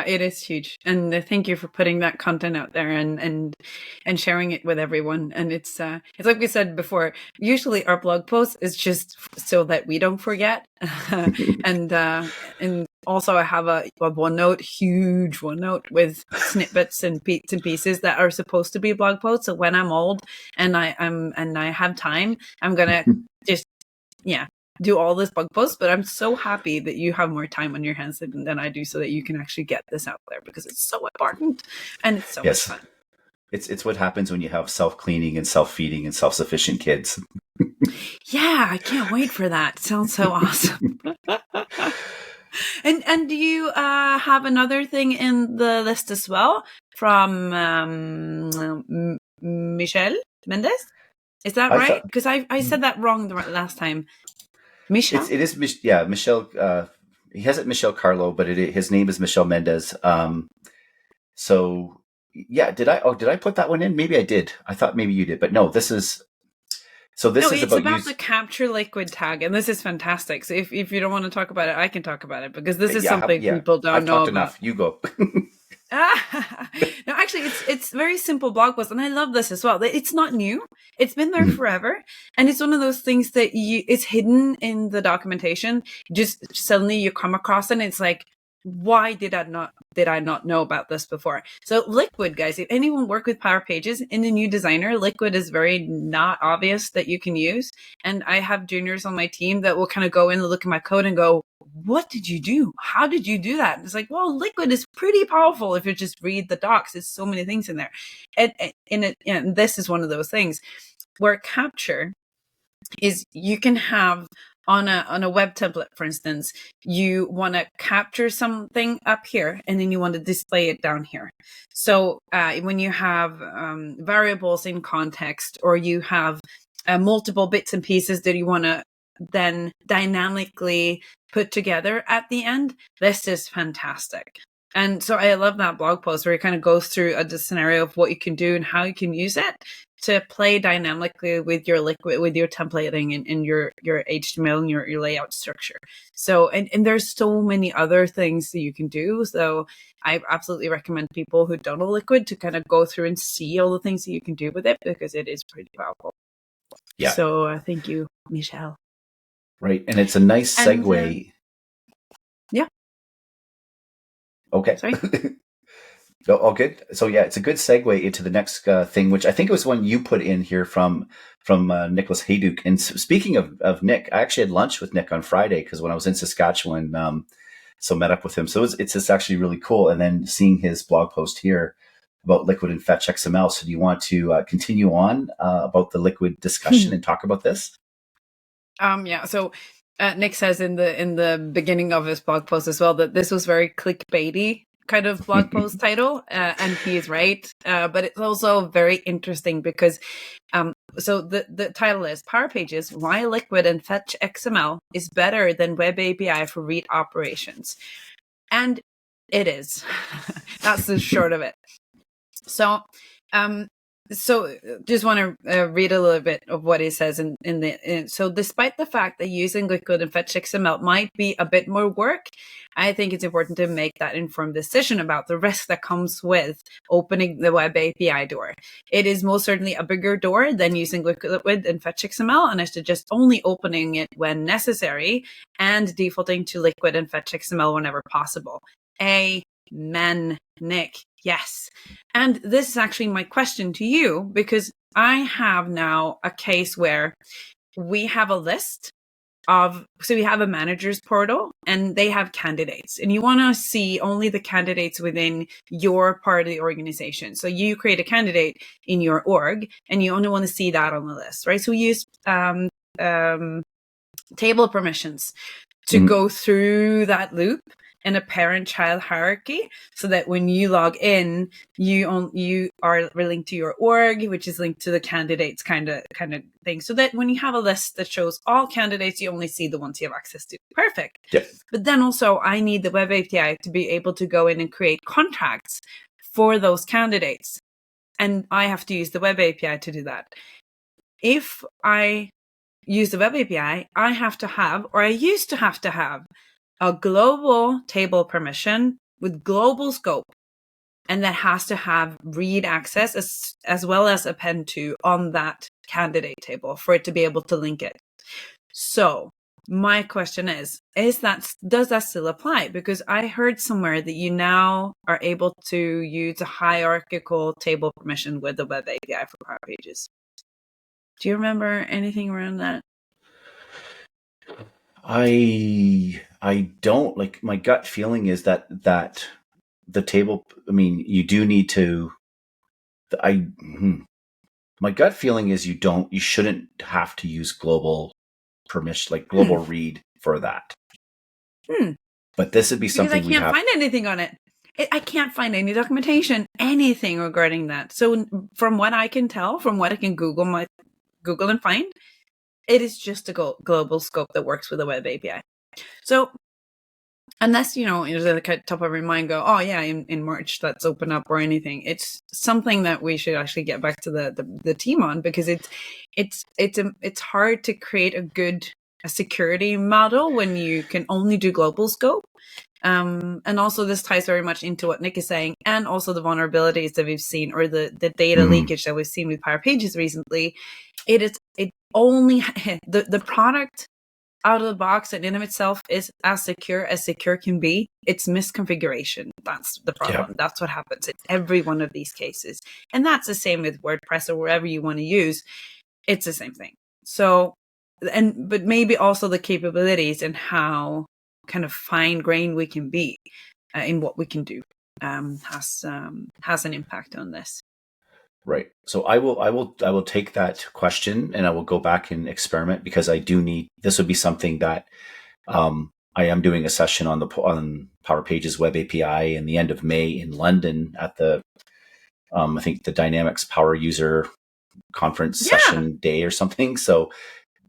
it is huge. And thank you for putting that content out there and sharing it with everyone. And it's like we said before, usually our blog post is just so that we don't forget. and also I have a OneNote, huge OneNote with snippets and bits and pieces that are supposed to be blog posts. So when I'm old and I have time, I'm going to just, do all this blog posts, but I'm so happy that you have more time on your hands than I do, so that you can actually get this out there, because it's so important and it's so much fun. It's what happens when you have self-cleaning and self-feeding and self-sufficient kids. Yeah, I can't wait for that. It sounds so awesome. And do you have another thing in the list as well from Michelle Mendes? Is that right? Because I said that wrong the last time. Michelle? It is, Michelle he has it Michel Carlo, but his name is Michel Mendez. So yeah, did I put that one in? Maybe I did. I thought maybe you did, but no, this is it's about the capture liquid tag, and this is fantastic. So if you don't want to talk about it, I can talk about it, because this is something people don't know about. Enough. You go. No, actually, it's very simple blog post, and I love this as well. It's not new; it's been there forever, and it's one of those things that it's hidden in the documentation. Just suddenly you come across it, and it's like, why did I not know about this before? So Liquid, guys, if anyone work with Power Pages in the new designer, Liquid is very not obvious that you can use. And I have juniors on my team that will kind of go in and look at my code and go, what did you do? How did you do that? And it's like, well, Liquid is pretty powerful if you just read the docs. There's so many things in there. And this is one of those things where capture is you can have on a web template, for instance, you want to capture something up here and then you want to display it down here. So when you have variables in context, or you have multiple bits and pieces that you want to then dynamically put together at the end, this is fantastic. And so I love that blog post where it kind of goes through the scenario of what you can do and how you can use it to play dynamically with your Liquid, with your templating and your HTML and your layout structure. So, and there's so many other things that you can do. So I absolutely recommend people who don't know Liquid to kind of go through and see all the things that you can do with it, because it is pretty powerful. Yeah. So thank you, Michelle. Right. And it's a nice segue. Yeah. Okay. Sorry. No, all good. So yeah, it's a good segue into the next thing, which I think it was one you put in here from Nicholas Hayduk. And speaking of Nick, I actually had lunch with Nick on Friday, because when I was in Saskatchewan, so met up with him. So it's just actually really cool. And then seeing his blog post here about Liquid and Fetch XML. So do you want to continue on about the Liquid discussion and talk about this? Yeah. So Nick says in the beginning of his blog post as well that this was very clickbaity kind of blog post title, and he is right. But it's also very interesting because so the title is Power Pages: Why Liquid and Fetch XML is Better Than Web API for Read Operations. And it is. That's the short of it. So so just want to read a little bit of what he says so despite the fact that using Liquid and Fetch XML might be a bit more work, I think it's important to make that informed decision about the risk that comes with opening the web API door. It is most certainly a bigger door than using Liquid and Fetch XML, and I suggest only opening it when necessary and defaulting to Liquid and Fetch XML whenever possible. Amen, Nick. Yes. And this is actually my question to you, because I have now a case where we have a list so we have a manager's portal and they have candidates, and you want to see only the candidates within your part of the organization. So you create a candidate in your org and you only want to see that on the list, right? So we use table permissions to go through that loop in a parent-child hierarchy, so that when you log in, you are linked to your org, which is linked to the candidates kind of thing, so that when you have a list that shows all candidates, you only see the ones you have access to. Perfect. Yep. But then also, I need the web API to be able to go in and create contracts for those candidates, and I have to use the web API to do that. If I use the web API, I have to have, or I used to have a global table permission with global scope, and that has to have read access as well as append to on that candidate table for it to be able to link it. So my question is does that still apply? Because I heard somewhere that you now are able to use a hierarchical table permission with the web API for Power Pages. Do you remember anything around that? I don't. Like, my gut feeling is that the table, I mean, you do need to, my gut feeling is you shouldn't have to use global permission, like global read for that. But this would be something because I can't find anything on it. I can't find any documentation, anything regarding that. So from what I can tell, from what I can Google and find, it is just a global scope that works with a web API. So unless, it's at the top of our mind go, oh yeah, in March, let's open up or anything. It's something that we should actually get back to the team on, because it's hard to create a security model when you can only do global scope. And also this ties very much into what Nick is saying, and also the vulnerabilities that we've seen, or the data leakage that we've seen with Power Pages recently. It only the product out of the box and in of itself is as secure can be. It's misconfiguration. That's the problem. Yeah. That's what happens in every one of these cases. And that's the same with WordPress or wherever you want to use. It's the same thing. So, but maybe also the capabilities and how kind of fine-grained we can be in what we can do has an impact on this. Right. So I will take that question and I will go back and experiment, because I do need, this would be something that I am doing a session on Power Pages Web API in the end of May in London at the I think the Dynamics Power User Conference session day or something. So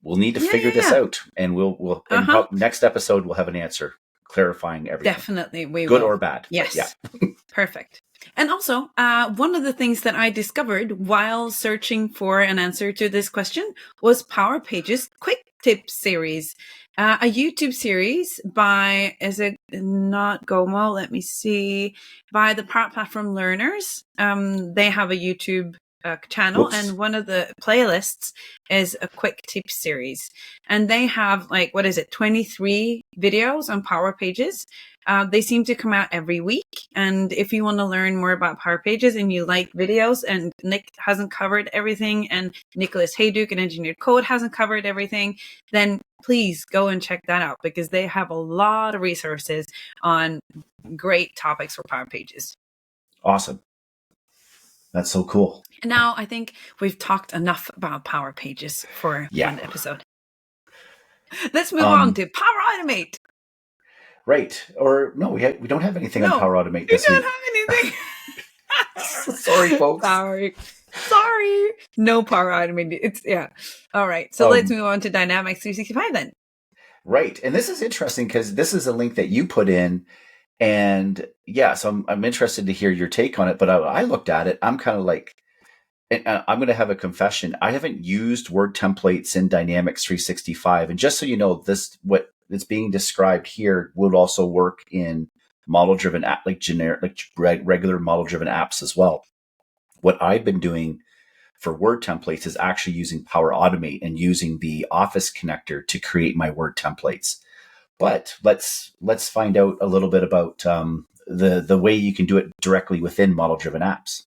we'll need to figure this out, and we'll next episode we'll have an answer clarifying everything. Definitely, we good will. Or bad. Yes. Yeah. Perfect. And also, one of the things that I discovered while searching for an answer to this question was Power Pages Quick Tip series, a YouTube series by, is it not Gomo? Let me see. By the Power Platform Learners. They have a YouTube channel. Oops. And one of the playlists is a quick tip series, and they have 23 videos on Power Pages. They seem to come out every week, and if you want to learn more about Power Pages and you like videos, and Nick hasn't covered everything, and Nicholas Hayduke and Engineered Code hasn't covered everything, then please go and check that out, because they have a lot of resources on great topics for Power Pages. Awesome. That's so cool. Now, I think we've talked enough about Power Pages for one episode. Let's move on to Power Automate. Right. Or no, we don't have anything on Power Automate this week. We don't have anything. Sorry, folks. Sorry. No Power Automate. All right. So let's move on to Dynamics 365 then. Right. And this is interesting, because this is a link that you put in. And so I'm interested to hear your take on it. But I looked at it. I'm kind of like, and I'm going to have a confession. I haven't used Word templates in Dynamics 365. And just so you know, what is being described here would also work in model-driven app, regular model-driven apps as well. What I've been doing for Word templates is actually using Power Automate and using the Office connector to create my Word templates. But let's find out a little bit about the way you can do it directly within model-driven apps.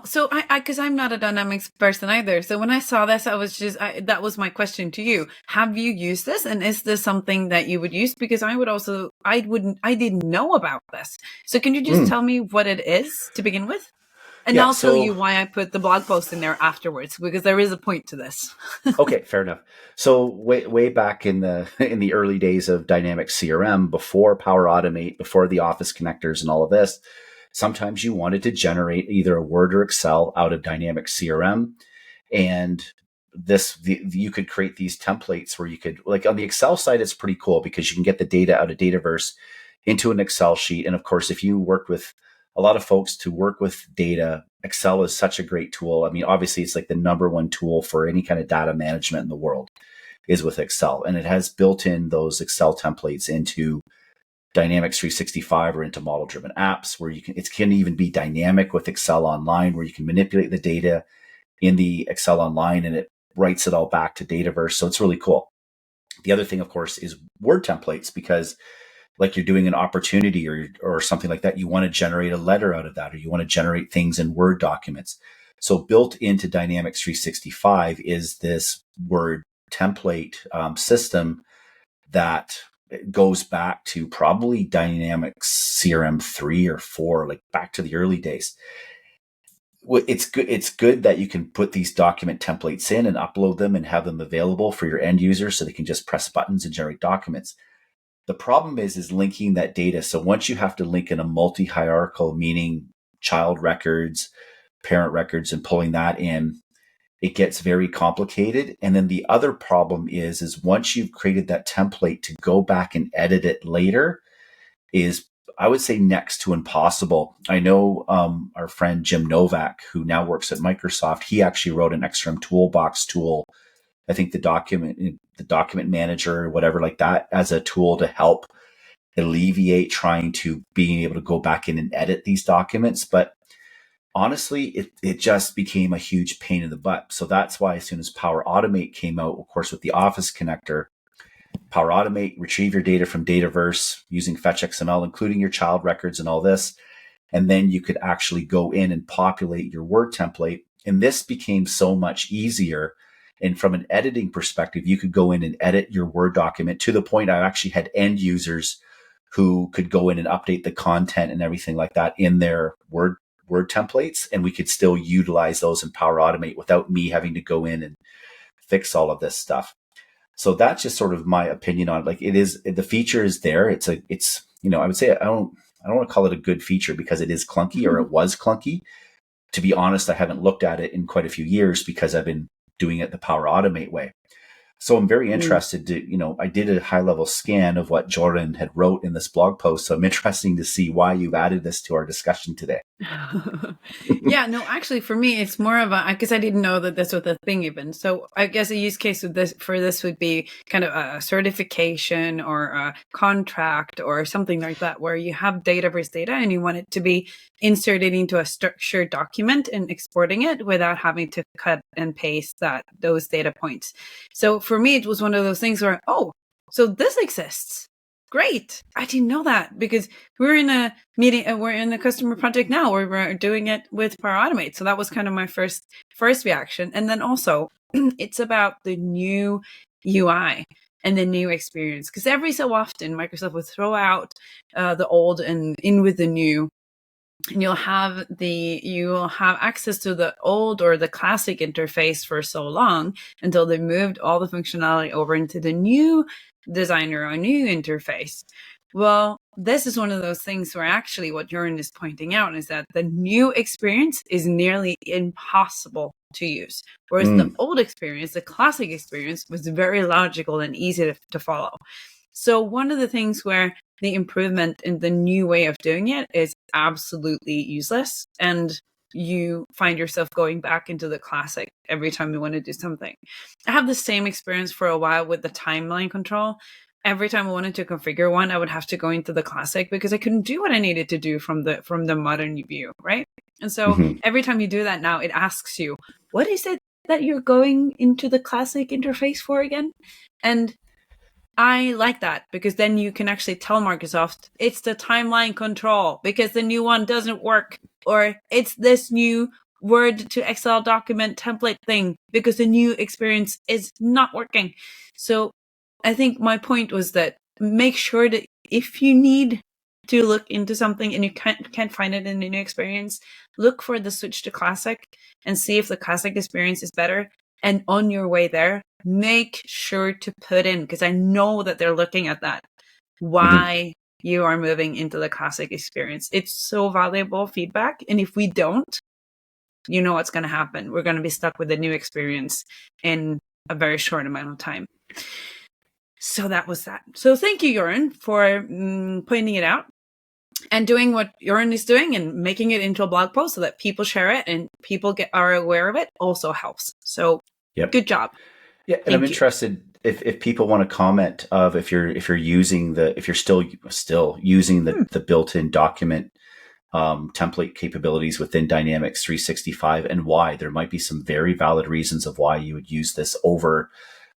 So because I'm not a Dynamics person either. So when I saw this, I was that was my question to you. Have you used this? And is this something that you would use? Because I didn't know about this. So can you just tell me what it is to begin with? And I'll tell you why I put the blog post in there afterwards, because there is a point to this. Okay, fair enough. So way back in the early days of Dynamics CRM, before Power Automate, before the Office connectors and all of this, sometimes you wanted to generate either a Word or Excel out of Dynamics CRM. And you could create these templates where you could, on the Excel side, it's pretty cool because you can get the data out of Dataverse into an Excel sheet. And of course, if you work with a lot of folks to work with data, Excel is such a great tool. I mean, obviously, it's like the number one tool for any kind of data management in the world is with Excel. And it has built in those Excel templates into Dynamics 365 or into model-driven apps where it can even be dynamic with Excel Online, where you can manipulate the data in the Excel Online and it writes it all back to Dataverse. So it's really cool. The other thing, of course, is Word templates, because you're doing an opportunity or something like that, you want to generate a letter out of that, or you want to generate things in Word documents. So built into Dynamics 365 is this Word template system that goes back to probably Dynamics CRM 3 or 4, back to the early days. It's good. It's good that you can put these document templates in and upload them and have them available for your end users so they can just press buttons and generate documents. The problem is linking that data. So once you have to link in a multi-hierarchical, meaning child records, parent records, and pulling that in, it gets very complicated. And then the other problem is once you've created that template, to go back and edit it later is, I would say, next to impossible. I know our friend Jim Novak, who now works at Microsoft, he actually wrote an XRM toolbox tool. I think the document manager or whatever like that, as a tool to help alleviate trying to being able to go back in and edit these documents. But honestly, it just became a huge pain in the butt. So that's why as soon as Power Automate came out, of course, with the Office connector, Power Automate, retrieve your data from Dataverse using Fetch XML, including your child records and all this. And then you could actually go in and populate your Word template. And this became so much easier. And from an editing perspective, you could go in and edit your Word document to the point I actually had end users who could go in and update the content and everything like that in their Word templates. And we could still utilize those in Power Automate without me having to go in and fix all of this stuff. So that's just sort of my opinion on it. Like, it is, the feature is there. It's I would say I don't want to call it a good feature because it is clunky, or it was clunky. To be honest, I haven't looked at it in quite a few years because I've been doing it the Power Automate way. So I'm very interested to, I did a high level scan of what Jordan had wrote in this blog post. So I'm interested to see why you've added this to our discussion today. Yeah, no, actually for me, it's more of because I didn't know that this was a thing even. So I guess a use case of this would be kind of a certification or a contract or something like that, where you have Dataverse data and you want it to be inserted into a structured document and exporting it without having to cut and paste those data points. So for me, it was one of those things where, so this exists. Great. I didn't know that, because we're in a meeting, we're in a customer project now where we're doing it with Power Automate. So that was kind of my first reaction. And then also it's about the new UI and the new experience, because every so often Microsoft will throw out the old and in with the new. And you'll have access to the old or the classic interface for so long until they moved all the functionality over into the new designer or new interface. Well, this is one of those things where actually what Jordan is pointing out is that the new experience is nearly impossible to use, whereas the old experience, the classic experience, was very logical and easy to follow. So one of the things where the improvement in the new way of doing it is absolutely useless, and you find yourself going back into the classic every time you want to do something. I have the same experience for a while with the timeline control. Every time I wanted to configure one, I would have to go into the classic because I couldn't do what I needed to do from the modern view, right? And so every time you do that now, it asks you, what is it that you're going into the classic interface for again? And I like that, because then you can actually tell Microsoft it's the timeline control because the new one doesn't work, or it's this new Word to Excel document template thing because the new experience is not working. So I think my point was that make sure that if you need to look into something and you can't find it in the new experience, look for the switch to classic and see if the classic experience is better. And on your way there, make sure to put in, because I know that they're looking at that, why you are moving into the classic experience. It's so valuable feedback. And if we don't, you know what's going to happen. We're going to be stuck with a new experience in a very short amount of time. So that was that. So thank you, Jordan, for pointing it out and doing what Jordan is doing and making it into a blog post so that people share it and people are aware of it also helps. So good job. Yeah, and I'm interested if people want to comment of if you're still using the built-in document template capabilities within Dynamics 365 and why. There might be some very valid reasons of why you would use this over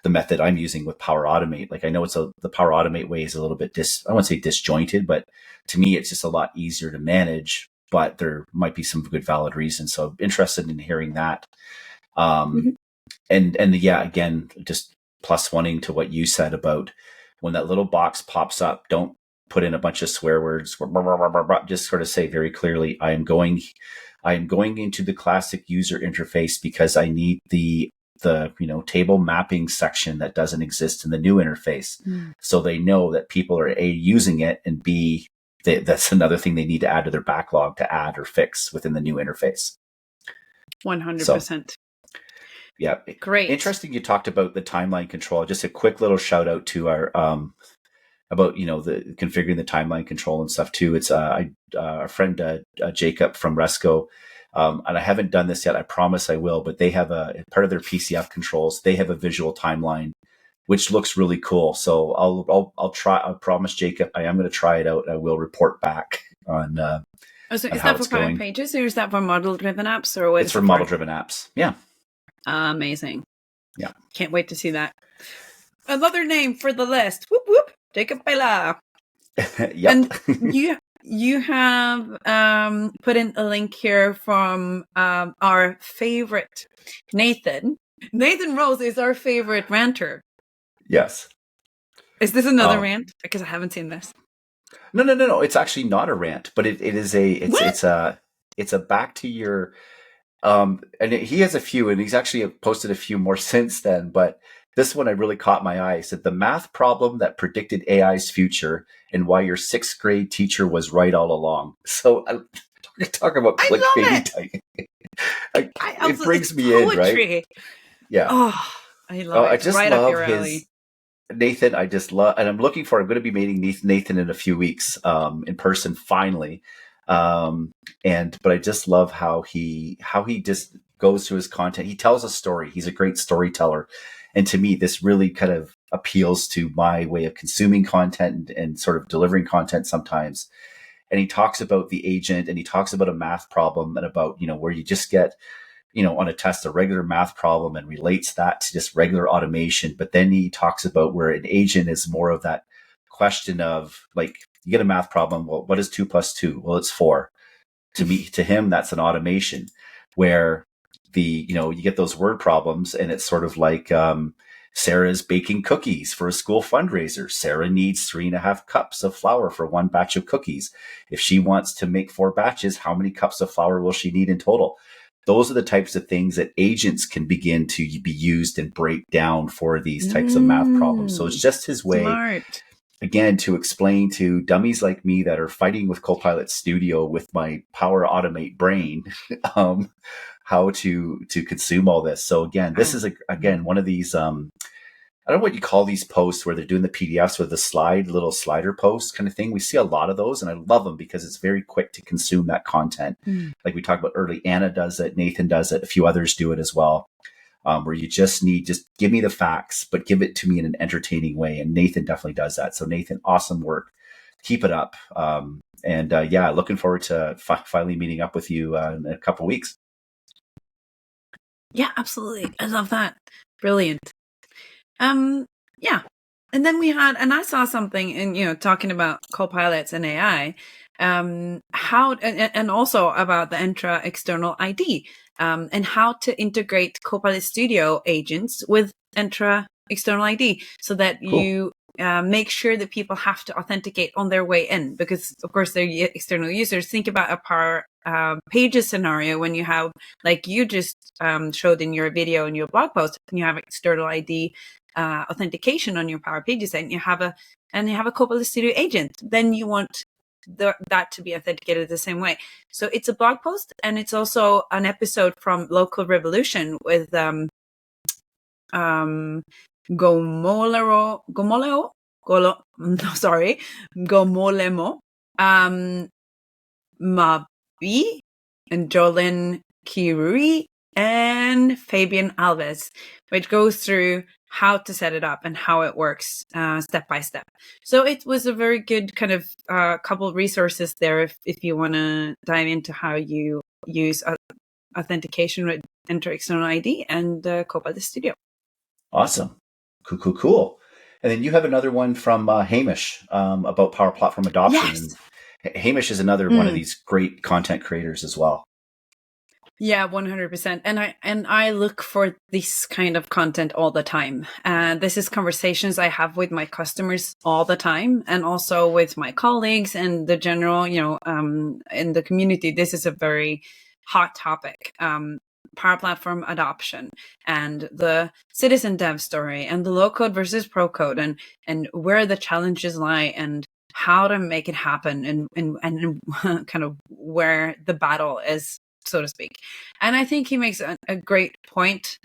the method I'm using with Power Automate. Like, I know the Power Automate way is a little bit I wouldn't say disjointed, but to me it's just a lot easier to manage, but there might be some good valid reasons. So I'm interested in hearing that. And again, just plus oneing to what you said about when that little box pops up, don't put in a bunch of swear words, just sort of say very clearly, I am going into the classic user interface because I need the table mapping section that doesn't exist in the new interface. So they know that people are A, using it, and B, that's another thing they need to add to their backlog to add or fix within the new interface. 100%. Yeah. Great. Interesting. You talked about the timeline control. Just a quick little shout out to our about, the configuring the timeline control and stuff too. It's our friend Jacob from Resco. And I haven't done this yet. I promise I will, but they have a part of their PCF controls. They have a visual timeline, which looks really cool. So I'll try. I promise Jacob, I am going to try it out. And I will report back on. So is that for Power Pages, or is that for model-driven apps, or what? It's for model-driven apps. Yeah. Amazing. Yeah. Can't wait to see that. Another name for the list. Whoop whoop. Jacob Bella. Yep. And you have put in a link here from our favorite Nathan. Nathan Rose is our favorite ranter. Yes. Is this another rant? Because I haven't seen this. No. It's actually not a rant, but it's a back to your and he has a few, and he's actually posted a few more since then, but this one I really caught my eye. It said, the math problem that predicted AI's future and why your 6th grade teacher was right all along. So talk about clickbait. It brings me in, right? Yeah. Oh, I love it. I just love his Nathan. I just love, and I'm going to be meeting Nathan in a few weeks in person finally. But I just love how he just goes through his content. He tells a story. He's a great storyteller. And to me, this really kind of appeals to my way of consuming content and sort of delivering content sometimes. And he talks about the agent, and he talks about a math problem, and about, where you just get, on a test, a regular math problem, and relates that to just regular automation. But then he talks about where an agent is more of that question of, like, you get a math problem. Well, what is 2 + 2? Well, it's 4. To him, that's an automation. Where you get those word problems, and it's sort of like Sarah's baking cookies for a school fundraiser. Sarah needs 3.5 cups of flour for 1 batch of cookies. If she wants to make 4 batches, how many cups of flour will she need in total? Those are the types of things that agents can begin to be used and break down for these types of math problems. So it's just his way. Smart. Again, to explain to dummies like me that are fighting with Copilot Studio with my Power Automate brain, how to consume all this. So again, this is one of these, I don't know what you call these posts where they're doing the PDFs with the little slider posts kind of thing. We see a lot of those, and I love them because it's very quick to consume that content. Like we talked about early, Anna does it, Nathan does it, a few others do it as well. Where you just give me the facts, but give it to me in an entertaining way. And Nathan definitely does that. So Nathan, awesome work. Keep it up. Looking forward to finally meeting up with you in a couple of weeks. Yeah, absolutely. I love that. Brilliant. Yeah. And then we had, and I saw something in, talking about Copilots and AI, and also about the Entra external ID, and how to integrate Copilot Studio agents with Entra external ID so that you make sure that people have to authenticate on their way in, because of course they're external users. Think about a Power Pages scenario when you have, like you just showed in your video and your blog post, and you have external ID authentication on your Power Pages, and you have a Copilot Studio agent. Then you want that to be authenticated the same way. So it's a blog post, and it's also an episode from Local Revolution with Gomolemo, Mabi, and Jolyn Kirui, and Fabian Alves, which goes through how to set it up and how it works step by step. So it was a very good kind of couple of resources there if you want to dive into how you use authentication with Entra External ID and Copilot Studio. Awesome. Cool. And then you have another one from Hamish about Power Platform adoption. Yes. And Hamish is another one of these great content creators as well. Yeah, 100%. And I look for this kind of content all the time. This is conversations I have with my customers all the time, and also with my colleagues and the general, in the community. This is a very hot topic. Power Platform adoption, and the citizen dev story, and the low code versus pro code, and where the challenges lie, and how to make it happen, and kind of where the battle is so to speak. And I think he makes a great point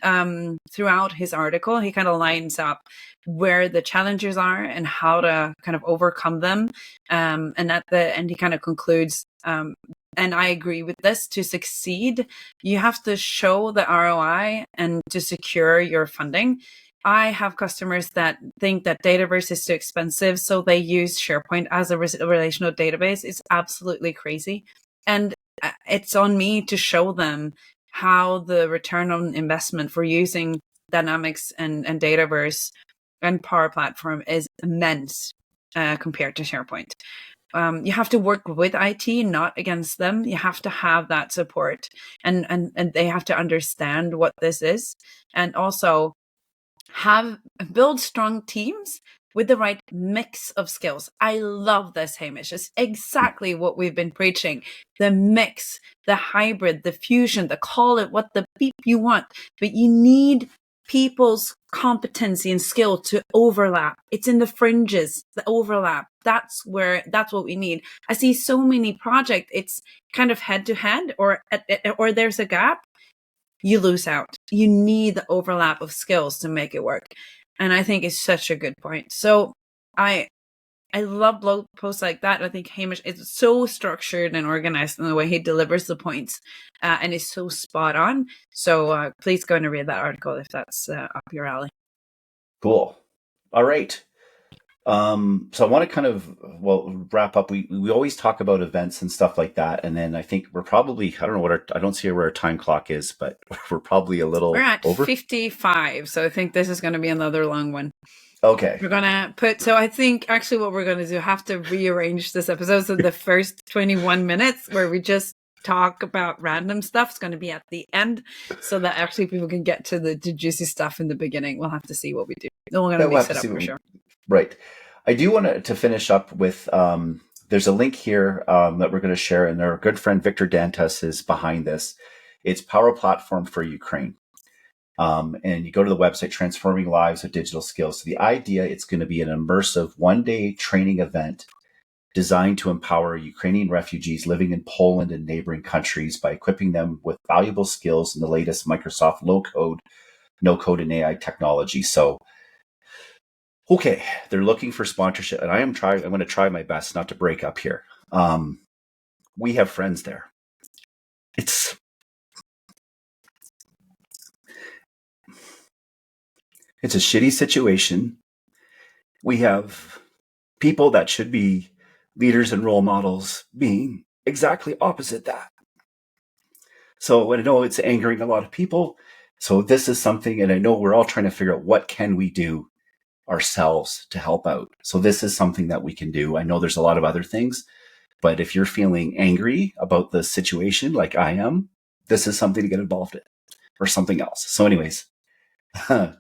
throughout his article. He kind of lines up where the challenges are and how to kind of overcome them. And at the end, he kind of concludes, and I agree with this, to succeed, you have to show the ROI and to secure your funding. I have customers that think that Dataverse is too expensive, so they use SharePoint as a relational database. It's absolutely crazy. And it's on me to show them how the return on investment for using Dynamics and Dataverse and Power Platform is immense compared to SharePoint. You have to work with IT, not against them. You have to have that support, and they have to understand what this is, and also build strong teams with the right mix of skills. I love this, Hamish. It's exactly what we've been preaching. The mix, the hybrid, the fusion, call it what the beep you want, but you need people's competency and skill to overlap. It's in the fringes, the overlap. That's what we need. I see so many projects, it's kind of head to head, or there's a gap. You lose out. You need the overlap of skills to make it work. And I think it's such a good point. So I love blog posts like that. I think Hamish is so structured and organized in the way he delivers the points, and is so spot on. So please go and read that article if that's up your alley. Cool. All right. So I want to kind of, wrap up. We always talk about events and stuff like that. And then I think we're probably, I don't know I don't see where our time clock is, but we're probably a little We're at over 55. So I think this is going to be another long one. Okay. We're going to so I think actually what we're going to do, have to rearrange this episode. So the first 21 minutes where we just talk about random stuff is going to be at the end, so that actually people can get to the juicy stuff in the beginning. We'll have to see what we do. Then we're going to mix it up for sure. Right. I do want to finish up with, there's a link here that we're going to share, and our good friend Victor Dantas is behind this. It's Power Platform for Ukraine. And you go to the website, Transforming Lives with Digital Skills. So the idea, it's going to be an immersive one-day training event designed to empower Ukrainian refugees living in Poland and neighboring countries by equipping them with valuable skills in the latest Microsoft low-code, no-code, and AI technology. So, okay, they're looking for sponsorship, and I'm going to try my best not to break up here. We have friends there. It's a shitty situation. We have people that should be leaders and role models being exactly opposite that. So I know it's angering a lot of people. So this is something, and I know we're all trying to figure out what can we do ourselves to help out. So this is something that we can do. I know there's a lot of other things, but if you're feeling angry about the situation like I am, this is something to get involved in, or something else. So anyways,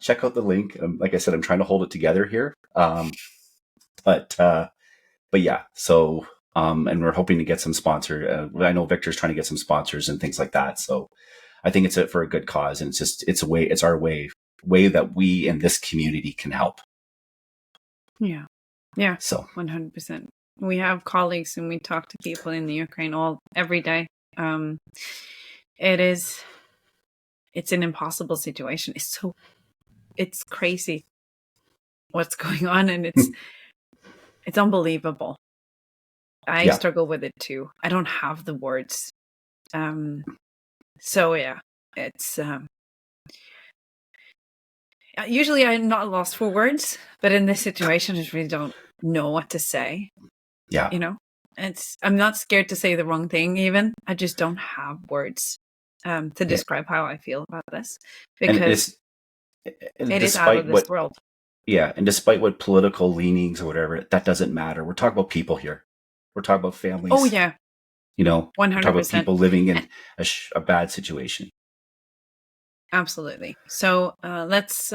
check out the link. Like I said, I'm trying to hold it together here. But yeah, so, and we're hoping to get some sponsor. I know Victor's trying to get some sponsors and things like that. So I think it's for a good cause, and it's our way that we in this community can help. Yeah. Yeah. So 100%. We have colleagues and we talk to people in the Ukraine every day. It's an impossible situation. It's crazy what's going on, and it's unbelievable. I struggle with it too. I don't have the words. So yeah, it's usually I'm not lost for words, but in this situation, I just really don't know what to say. Yeah. You know, I'm not scared to say the wrong thing even. I just don't have words to describe how I feel about this, because it is out of this world. Yeah. And despite what political leanings or whatever, that doesn't matter. We're talking about people here. We're talking about families. Oh yeah. 100%. We're talking about people living in a bad situation. Absolutely. So let's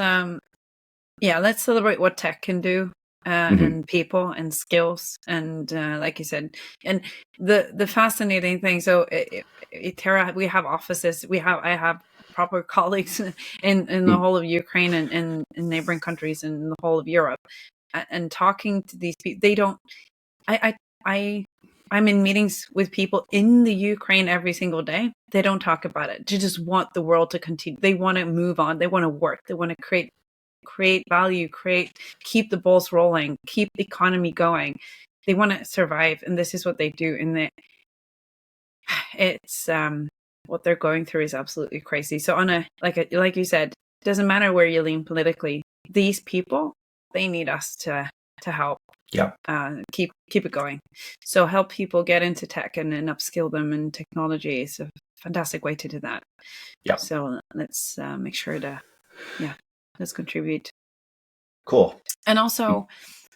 celebrate what tech can do, and people and skills, and like you said, and the fascinating thing. So Terra, we have offices. I have proper colleagues in the whole of Ukraine and in neighboring countries and the whole of Europe, and talking to these people, they don't. I I'm in meetings with people in the Ukraine every single day. They don't talk about it. They just want the world to continue. They want to move on. They want to work. They want to create value, keep the balls rolling, keep the economy going. They want to survive, and this is what they do. And it's what they're going through is absolutely crazy. So like you said, it doesn't matter where you lean politically. These people, they need us to help. Yeah. Keep it going. So help people get into tech and upskill them in technology is a fantastic way to do that. Yeah. So let's make sure let's contribute. Cool. And also,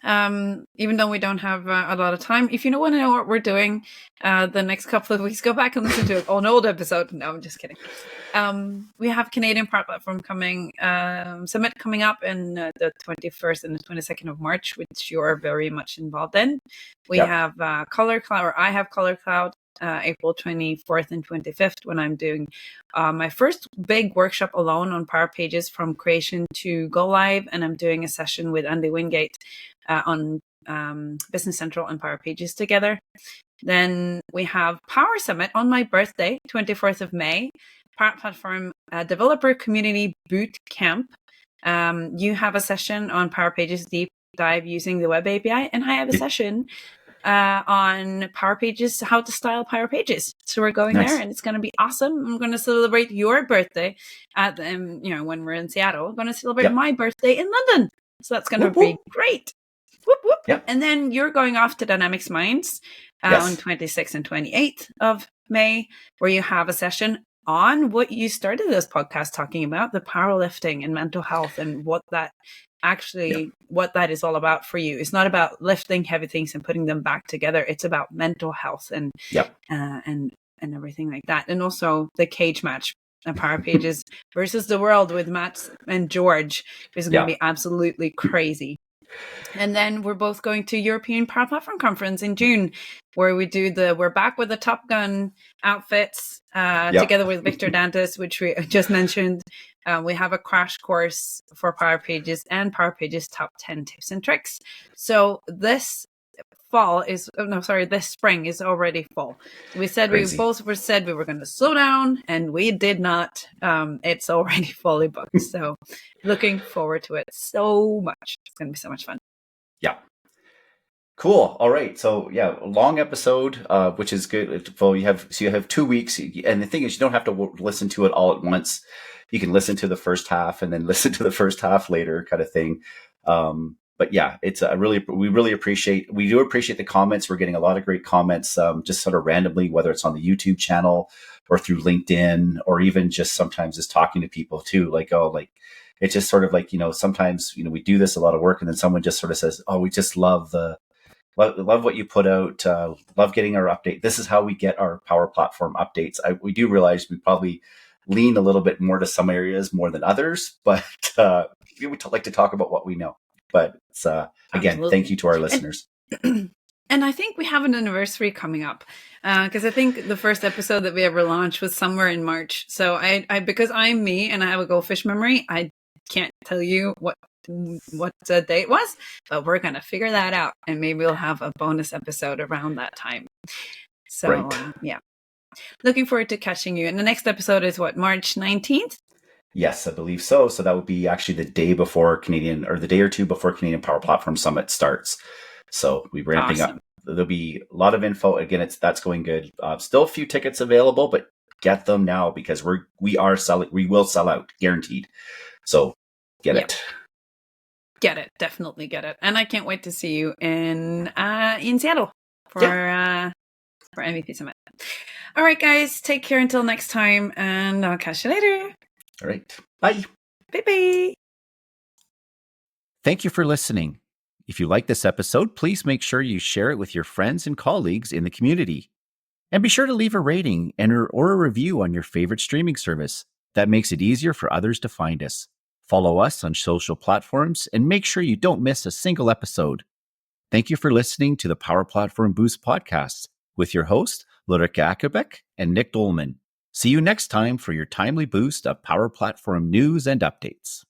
even though we don't have a lot of time, if you want to know what we're doing the next couple of weeks, go back and listen to an old episode. No, I'm just kidding. We have Canadian Power Platform Summit coming up in the 21st and the 22nd of March, which you're very much involved in. We have Color Cloud, or I have Color Cloud, April 24th and 25th, when I'm doing my first big workshop alone on Power Pages from creation to go live. And I'm doing a session with Andy Wingate on Business Central and Power Pages together. Then we have Power Summit on my birthday, 24th of May, Power Platform Developer Community Boot Camp. You have a session on Power Pages Deep Dive using the Web API, and I have a session on Power Pages, how to style Power Pages. So we're going there, and it's going to be awesome. I'm going to celebrate your birthday at when we're in Seattle. I'm going to celebrate my birthday in London. So that's going to be great. Whoop, whoop. Yep. And then you're going off to Dynamics Minds on 26th and 28th of May, where you have a session on what you started this podcast talking about, the powerlifting and mental health, and what that is all about for you. It's not about lifting heavy things and putting them back together. It's about mental health and everything like that. And also the cage match, Power Pages versus the world with Matt and George is going to be absolutely crazy. And then we're both going to European Power Platform Conference in June, where we're back with the Top Gun outfits together with Victor Dantas, which we just mentioned. We have a crash course for Power Pages and Power Pages top 10 tips and tricks. So this spring is already full. We said we were going to slow down, and we did not. It's already fully booked. So looking forward to it so much. It's going to be so much fun. Yeah. Cool. All right. So a long episode, which is good. So you have 2 weeks, and the thing is, you don't have to listen to it all at once. You can listen to the first half and then listen to the first half later, kind of thing. But it's we do appreciate the comments. We're getting a lot of great comments, just sort of randomly, whether it's on the YouTube channel or through LinkedIn, or even just sometimes just talking to people too. It's just sort of sometimes, we do this a lot of work, and then someone just sort of says, "Oh, we just love what you put out. Love getting our update. This is how we get our Power Platform updates." We do realize we probably lean a little bit more to some areas more than others, but we would like to talk about what we know. But again, thank you to our listeners. And I think we have an anniversary coming up, because I think the first episode that we ever launched was somewhere in March. So I because I'm me and I have a goldfish memory, I can't tell you what the date was, but we're going to figure that out, and maybe we'll have a bonus episode around that time. So looking forward to catching you. And the next episode is March 19th? Yes, I believe so. So that would be actually the day or two before Canadian Power Platform Summit starts. So we're ramping up. There'll be a lot of info. Again, that's going good. Still a few tickets available, but get them now, because we will sell out, guaranteed. So get it. Get it. Definitely get it. And I can't wait to see you in Seattle for MVP Summit. All right, guys, take care until next time, and I'll catch you later. All right. Bye. Bye-bye. Thank you for listening. If you like this episode, please make sure you share it with your friends and colleagues in the community. And be sure to leave a rating or a review on your favorite streaming service. That makes it easier for others to find us. Follow us on social platforms, and make sure you don't miss a single episode. Thank you for listening to the Power Platform Boost podcast with your host, Ulrika Ackerbeck and Nick Dolman. See you next time for your timely boost of Power Platform news and updates.